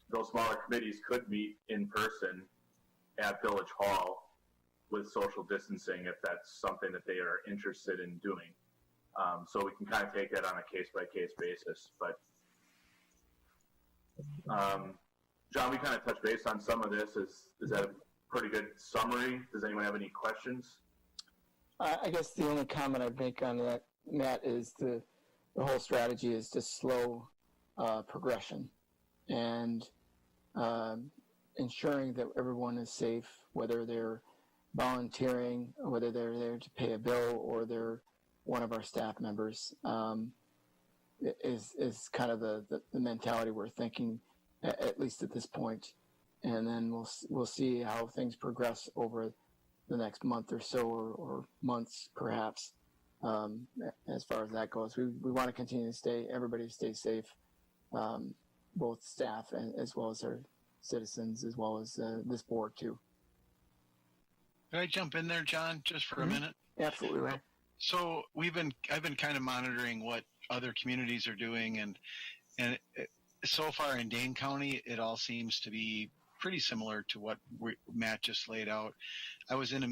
those smaller committees could meet in person at Village Hall with social distancing if that's something that they are interested in doing. So we can kind of take that on a case-by-case basis. But John, we kind of touched base on some of this. Is that a pretty good summary? Does anyone have any questions? I guess the only comment I'd make on that, Matt, is the whole strategy is to slow progression and ensuring that everyone is safe, whether they're volunteering, or whether they're there to pay a bill, or they're one of our staff members, is kind of the mentality we're thinking, at least at this point. And then we'll see how things progress over the next month or so, or months perhaps, as far as that goes. We want to continue to everybody stay safe, both staff and as well as our citizens, as well as this board too. Can I jump in there, John, just for a minute? Absolutely, Ray. So I've been kind of monitoring what other communities are doing, and so far in Dane County, it all seems to be pretty similar to what Matt just laid out. I was in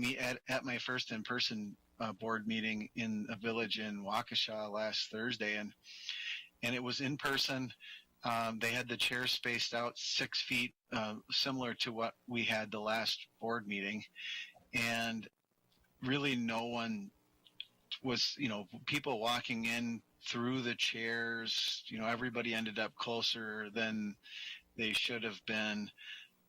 at my first in-person board meeting in a village in Waukesha last Thursday, and it was in person. They had the chairs spaced out 6 feet, similar to what we had the last board meeting, and really no one was, people walking in through the chairs, everybody ended up closer than they should have been.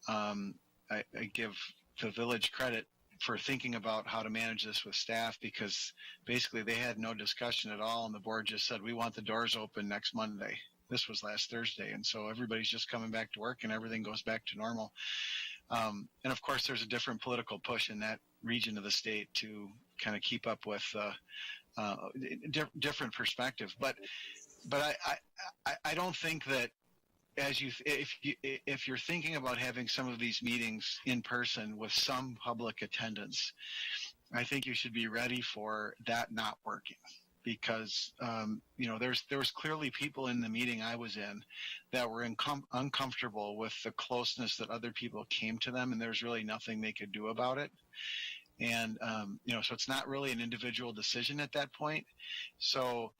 I give the village credit for thinking about how to manage this with staff, because basically they had no discussion at all, and the board just said, we want the doors open next Monday. This was last Thursday, and so everybody's just coming back to work and everything goes back to normal. And of course, there's a different political push in that region of the state to kind of keep up with different perspective. But but I don't think that if you're thinking about having some of these meetings in person with some public attendance, I think you should be ready for that not working, because there was clearly people in the meeting I was in that were uncomfortable with the closeness that other people came to them, and there's really nothing they could do about it. And so it's not really an individual decision at that point. So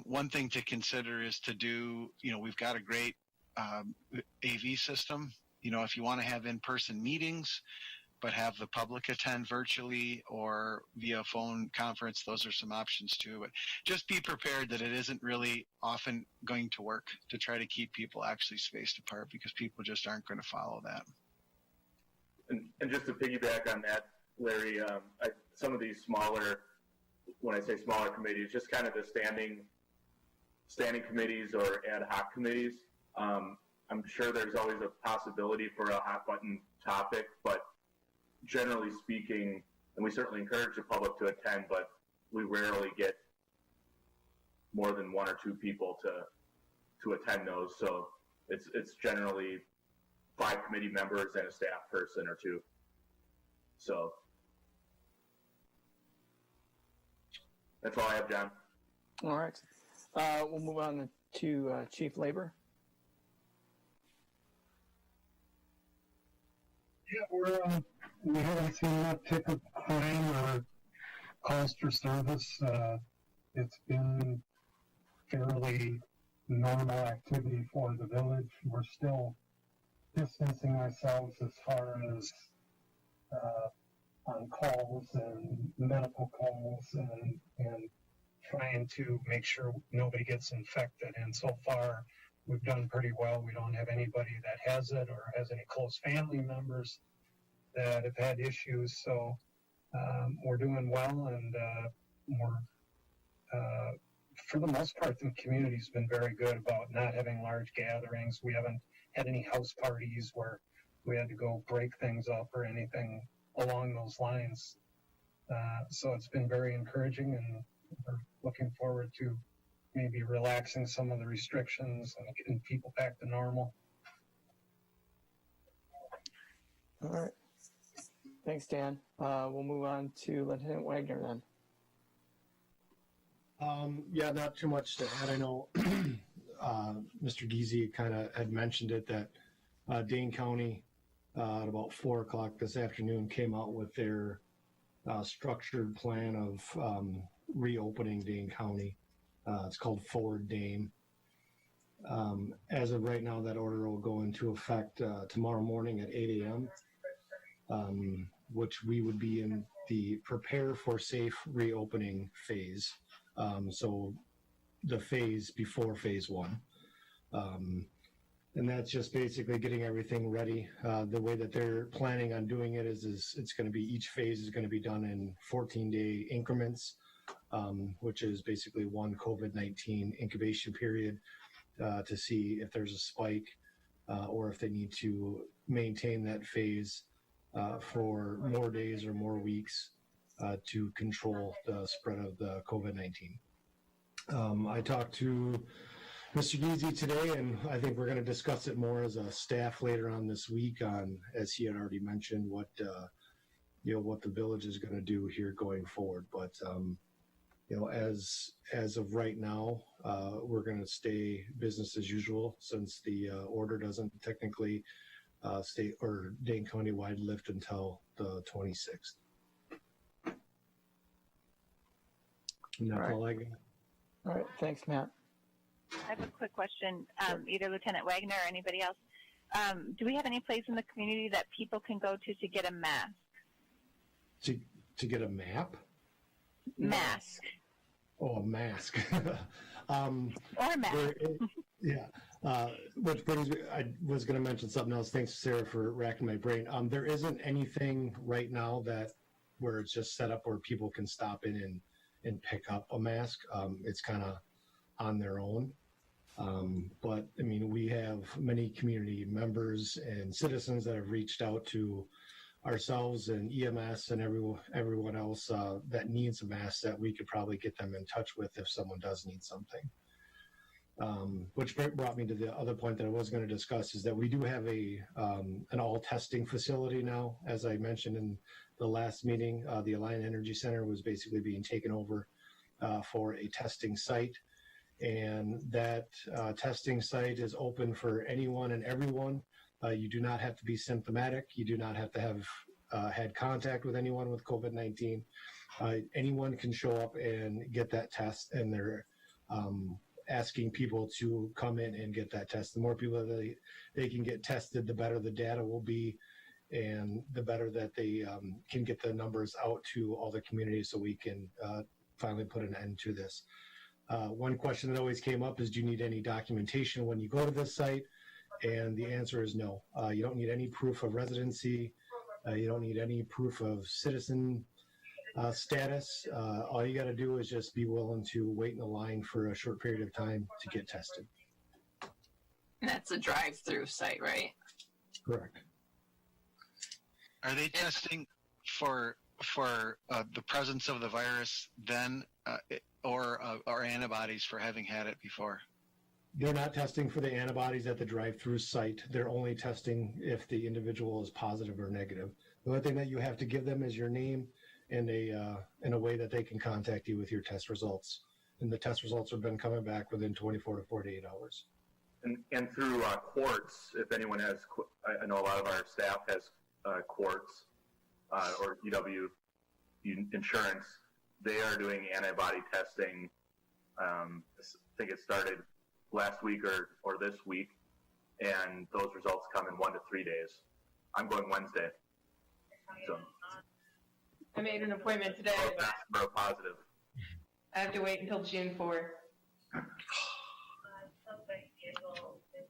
one thing to consider is to do, we've got a great AV system. If you want to have in-person meetings, but have the public attend virtually or via phone conference, those are some options too. But just be prepared that it isn't really often going to work to try to keep people actually spaced apart, because people just aren't going to follow that. And just to piggyback on that, Larry, some of these smaller, when I say smaller committees, just kind of the standing committees or ad hoc committees, I'm sure there's always a possibility for a hot button topic, but generally speaking, and we certainly encourage the public to attend, but we rarely get more than one or two people to attend those. So it's generally 5 committee members and a staff person or 2. So that's all I have, John. All right. We'll move on to Chief Labor. Yeah, we haven't seen that tick of crime or calls for service. It's been fairly normal activity for the village. We're still distancing ourselves as far as on calls and medical calls and trying to make sure nobody gets infected. And so far, we've done pretty well. We don't have anybody that has it or has any close family members that have had issues. So we're doing well, and for the most part, the community's been very good about not having large gatherings. We haven't had any house parties where we had to go break things up or anything along those lines. So it's been very encouraging, and we're looking forward to maybe relaxing some of the restrictions and getting people back to normal. All right. Thanks, Dan. We'll move on to Lieutenant Wagner then. Yeah, not too much to add. I know Mr. Giese kind of had mentioned it, that Dane County at about 4 o'clock this afternoon came out with their structured plan of reopening Dane County. It's called Forward Dane. As of right now, that order will go into effect tomorrow morning at 8 a.m., which we would be in the prepare for safe reopening phase. So the phase before phase 1. And that's just basically getting everything ready. The way that they're planning on doing it is it's going to be, each phase is going to be done in 14-day increments, which is basically one COVID-19 incubation period to see if there's a spike or if they need to maintain that phase for more days or more weeks to control the spread of the COVID-19. I talked to Mr. Giese today, and I think we're going to discuss it more as a staff later on this week on, as he had already mentioned, what the village is going to do here going forward. But as of right now, we're going to stay business as usual, since the order doesn't technically state or Dane County wide lift until the 26th. And that's all I got. All right, thanks, Matt. I have a quick question, either Lieutenant Wagner or anybody else. Do we have any place in the community that people can go to get a mask? To get a map? Mask. Oh, a mask. Or a mask. Which brings me, I was going to mention something else. Thanks, Sarah, for racking my brain. There isn't anything right now where it's just set up where people can stop in and pick up a mask. It's kind of on their own. But I mean, we have many community members and citizens that have reached out to ourselves and EMS and everyone else that needs a mask that we could probably get them in touch with if someone does need something. Which brought me to the other point that I was going to discuss, is that we do have an all testing facility now. As I mentioned in the last meeting, the Alliant Energy Center was basically being taken over for a testing site. And that testing site is open for anyone and everyone. You do not have to be symptomatic. You do not have to have had contact with anyone with COVID-19. Anyone can show up and get that test, and they're asking people to come in and get that test. The more people that they can get tested, the better the data will be, and the better that they can get the numbers out to all the communities so we can finally put an end to this. One question that always came up is, do you need any documentation when you go to this site? And the answer is no. You don't need any proof of residency. You don't need any proof of citizen status. All you got to do is just be willing to wait in the line for a short period of time to get tested. That's a drive-through site, right? Correct. Are they testing for the presence of the virus then, or antibodies for having had it before? They're not testing for the antibodies at the drive-through site. They're only testing if the individual is positive or negative. The only thing that you have to give them is your name and in a way that they can contact you with your test results. And the test results have been coming back within 24 to 48 hours. And through Quartz, if anyone has, I know a lot of our staff has Quartz or UW insurance. They are doing antibody testing. I think it started last week or this week, and those results come in 1 to 3 days. I'm going Wednesday. So I made an appointment today. Bro, positive. I have to wait until June 4th.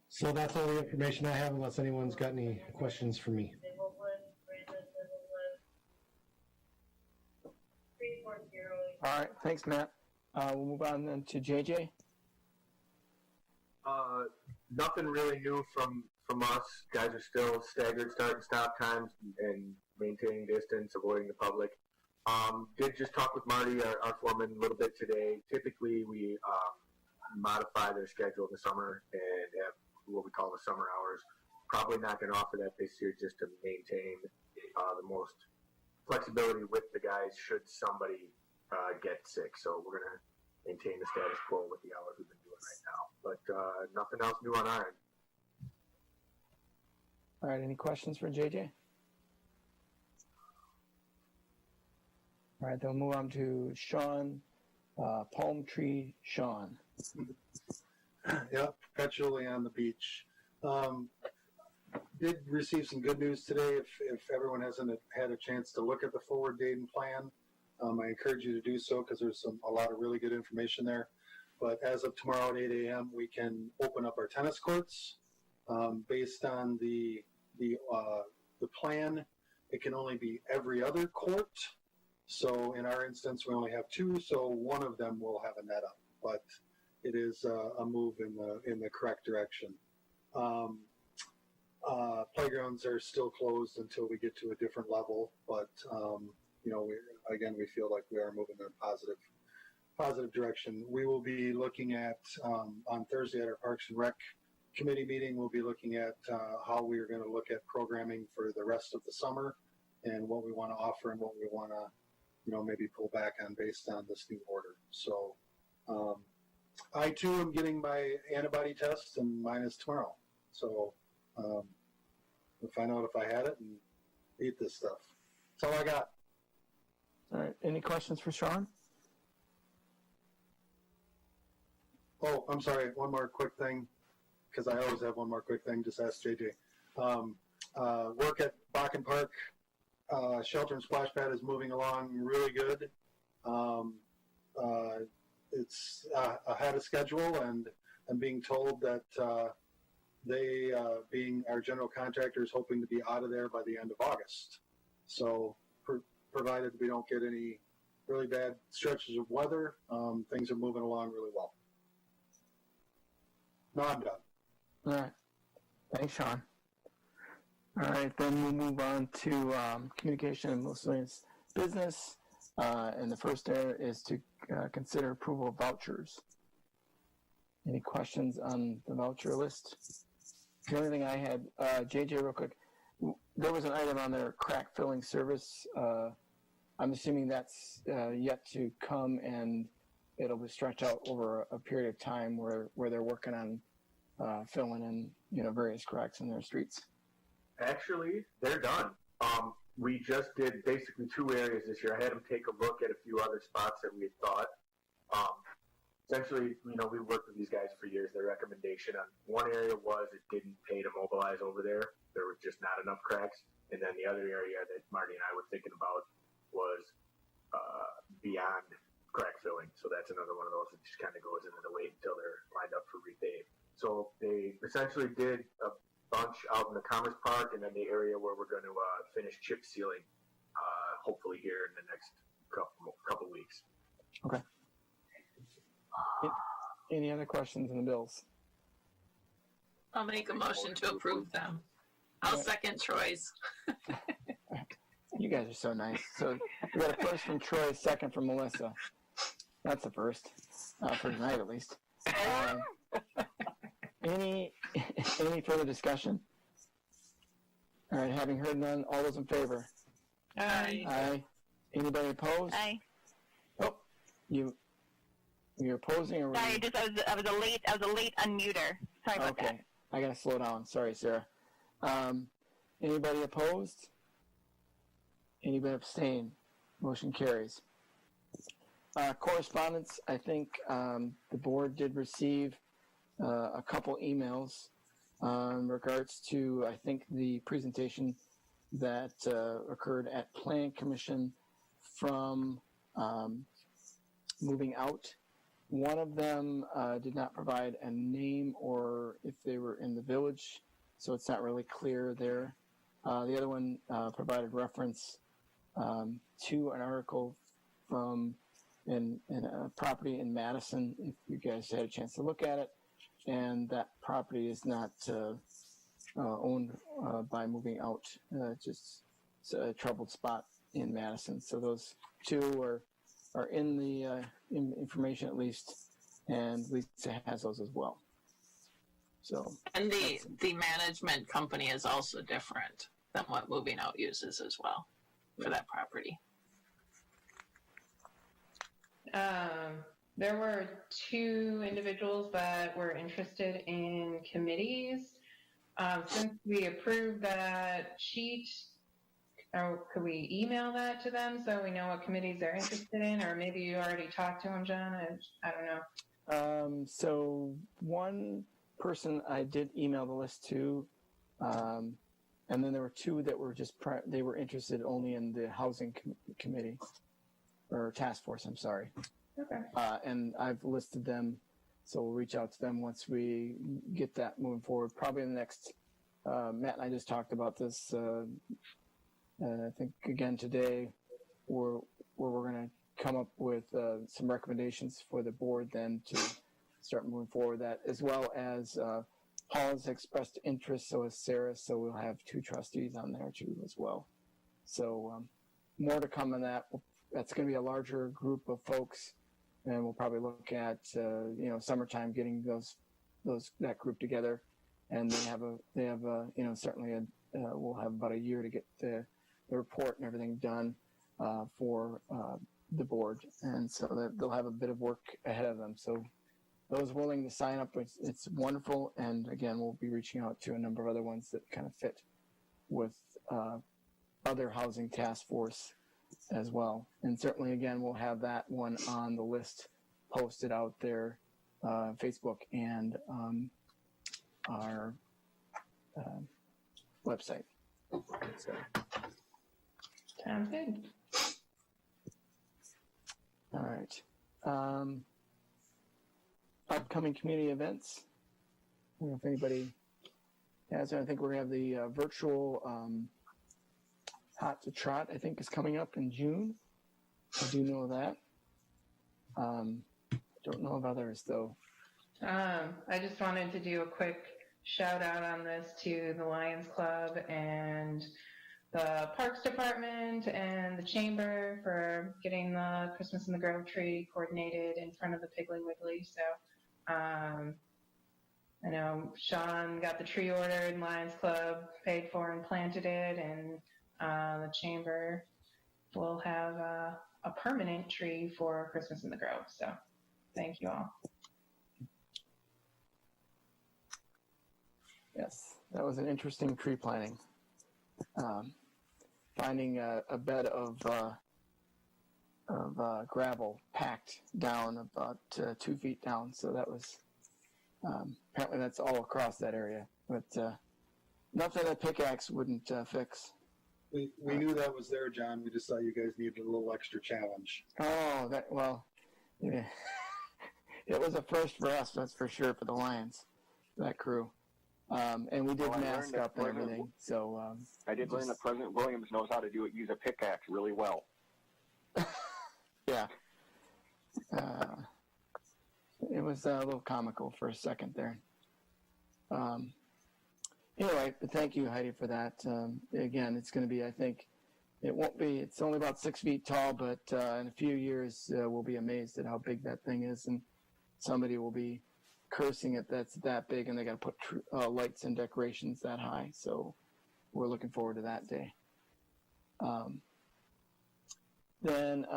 So that's all the information I have, unless anyone's got any questions for me. All right, thanks, Matt. We'll move on then to JJ. Nothing really new from us. Guys are still staggered start and stop times and maintaining distance, avoiding the public. Did just talk with Marty, our foreman, a little bit today. Typically, we modify their schedule in the summer and have what we call the summer hours. Probably not going to offer that this year, just to maintain the most flexibility with the guys should somebody get sick. So we're going to maintain the status quo with the hours we've been doing right now. But nothing else new on our end. All right, any questions for JJ? All right, then we'll move on to Sean, Palm Tree Sean. Yep, perpetually on the beach. Did receive some good news today. If everyone hasn't had a chance to look at the forward dating plan, I encourage you to do so, because there's a lot of really good information there. But as of tomorrow at 8 a.m., we can open up our tennis courts. Based on the plan, it can only be every other court. So in our instance, we only have 2, so one of them will have a net up. But it is a move in the correct direction. Playgrounds are still closed until we get to a different level, but we feel like we are moving in a positive direction. We will be looking at on Thursday at our Parks and Rec committee meeting. We'll be looking at how we are going to look at programming for the rest of the summer and what we want to offer and what we want to maybe pull back on based on this new order. So I too am getting my antibody test, and mine is tomorrow. So we'll find out if I had it and eat this stuff. That's all I got. All right, any questions for Sean? Oh, I'm sorry. One more quick thing, because I always have one more quick thing. Just ask JJ. Work at Bakken Park Shelter and Splash Pad is moving along really good. It's ahead of schedule, and I'm being told that they, being our general contractor, is hoping to be out of there by the end of August. So, provided we don't get any really bad stretches of weather, things are moving along really well. No, I'm done. All right. Thanks, Sean. All right, then we'll move on to communication and miscellaneous business. And the first there is to consider approval of vouchers. Any questions on the voucher list? The only thing I had, JJ, real quick, there was an item on there, crack filling service. I'm assuming that's yet to come, and it'll be stretched out over a period of time where they're working on filling in, various cracks in their streets. Actually, they're done. We just did basically 2 areas this year. I had them take a look at a few other spots that we had thought. Essentially, we worked with these guys for years. Their recommendation on one area was it didn't pay to mobilize over there. There were just not enough cracks. And then the other area that Marty and I were thinking about was beyond crack filling. So that's another one of those that just kind of goes into the wait until they're lined up for repave. So they essentially did a bunch out in the Commerce Park and then the area where we're going to finish chip sealing, hopefully here in the next couple weeks. Okay. Any other questions on the bills? I'll make a motion to approve them. I'll second Troy's. You guys are so nice. So we got a first from Troy, second from Melissa. That's the first, for tonight at least. Any further discussion? All right, having heard none, all those in favor? Aye. Aye. Anybody opposed? Aye. Oh, you're opposing, or Sorry, I was a late unmuter. Sorry about that. Okay, I gotta slow down. Sorry, Sarah. Anybody opposed? Anybody abstain? Motion carries. Correspondence, I think the board did receive a couple emails in regards to, I think, the presentation that occurred at Plan Commission from moving out. One of them did not provide a name or if they were in the village, so it's not really clear there. The other one provided reference to an article from in a property in Madison, if you guys had a chance to look at it, and that property is not owned by moving out, just it's a troubled spot in Madison. So those two are in the information at least, and Lisa has those as well. So, and the management company is also different than what moving out uses as well for that property. There were 2 individuals that were interested in committees. Since we approved that sheet, could we email that to them so we know what committees they're interested in? Or maybe you already talked to them, John? I don't know. So one person I did email the list to, and then there were 2 that were just they were interested only in the housing committee or task force. I'm sorry. Okay. And I've listed them, so we'll reach out to them once we get that moving forward. Probably in the next. Matt and I just talked about this. I think again today, where we're going to come up with some recommendations for the board then to start moving forward with that, as well as Paul has expressed interest, so has Sarah, so we'll have 2 trustees on there too as well. So more to come on that. That's going to be a larger group of folks, and we'll probably look at summertime getting that group together, and they have certainly we'll have about a year to get the report and everything done for the board, and so that they'll have a bit of work ahead of them. So those willing to sign up, it's wonderful, and again, we'll be reaching out to a number of other ones that kind of fit with other housing task force as well. And certainly, again, we'll have that one on the list posted out there, Facebook and our website. So. Sounds good. All right. Upcoming community events. I don't know if anybody has. I think we're going to have the virtual Hot to Trot, I think, is coming up in June. I do know that. Don't know of others, though. I just wanted to do a quick shout out on this to the Lions Club and the Parks Department and the Chamber for getting the Christmas in the Grove tree coordinated in front of the Piggly Wiggly. So I know Sean got the tree ordered, Lions Club paid for and planted it, and the chamber will have a permanent tree for Christmas in the Grove. So thank you all. Yes, that was an interesting tree planting. Finding a bed of gravel packed down about 2 feet down. So that was apparently that's all across that area, but nothing that pickaxe wouldn't fix. We knew that was there, John. We just thought you guys needed a little extra challenge. Oh, yeah. It was a first for us, that's for sure, for the Lions, that crew. And we did mask up and everything. So I did learn that President Williams knows how to use a pickaxe really well. Yeah. It was a little comical for a second there. Anyway, but thank you, Heidi, for that. Again, it's going to be, I think, it's only about 6 feet tall, but in a few years, we'll be amazed at how big that thing is. And somebody will be cursing it that's that big, and they got to put lights and decorations that high. So we're looking forward to that day. Then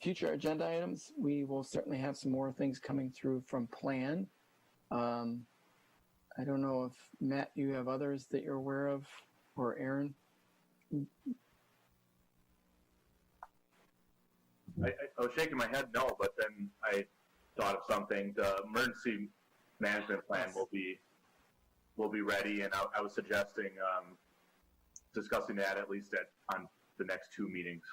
future agenda items, we will certainly have some more things coming through from Plan. I don't know if, Matt, you have others that you're aware of, or Aaron? I was shaking my head no, but then I thought of something. The emergency management plan will be ready, and I was suggesting discussing that at least on the next 2 meetings.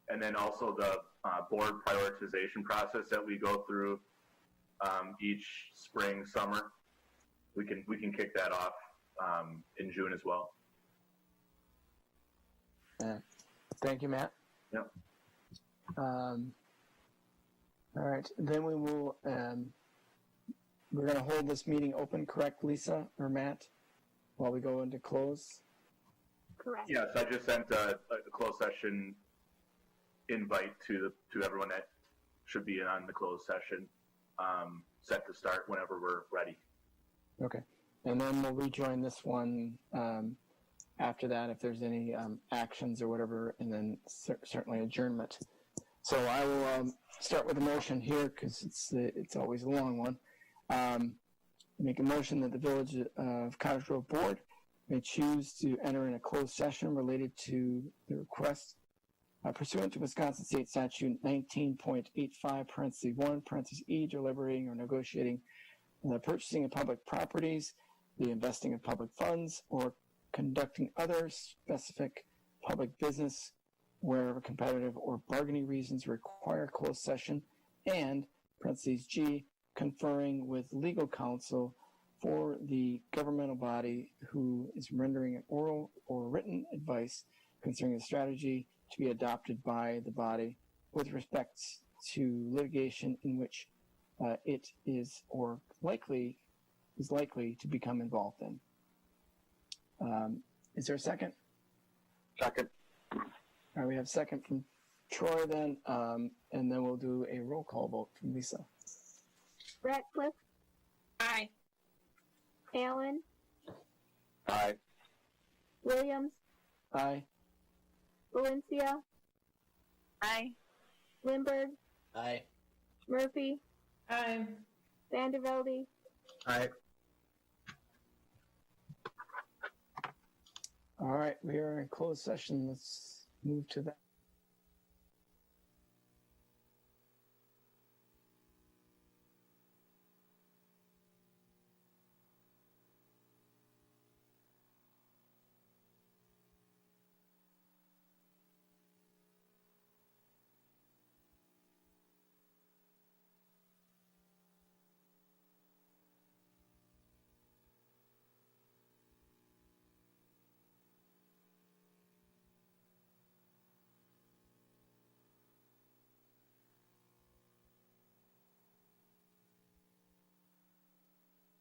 And then also the board prioritization process that we go through each spring, summer. We can kick that off in June as well. Thank you, Matt. Yep. All right, then we will. We're going to hold this meeting open, correct, Lisa or Matt, while we go into close? Correct. Yes, I just sent a closed session invite to everyone that should be on the closed session, set to start whenever we're ready. Okay, and then we'll rejoin this one after that if there's any actions or whatever, and then certainly adjournment. So I will start with a motion here because it's always a long one. Make a motion that the Village of Cottage Grove Board may choose to enter in a closed session related to the request pursuant to Wisconsin State Statute 19.85, parentheses 1, parentheses E, deliberating or negotiating the purchasing of public properties, the investing of public funds, or conducting other specific public business wherever competitive or bargaining reasons require closed session, and, parentheses G, conferring with legal counsel for the governmental body who is rendering an oral or written advice concerning the strategy to be adopted by the body with respect to litigation in which it is or is likely to become involved in. Is there a second? Second. All right, we have second from Troy then, and then we'll do a roll call vote from Lisa. Ratcliffe? Aye. Allen? Aye. Williams? Aye. Valencia? Aye. Lindbergh? Aye. Murphy? Aye. Vandervelde? Aye. All right, we are in closed session. Let's move to that.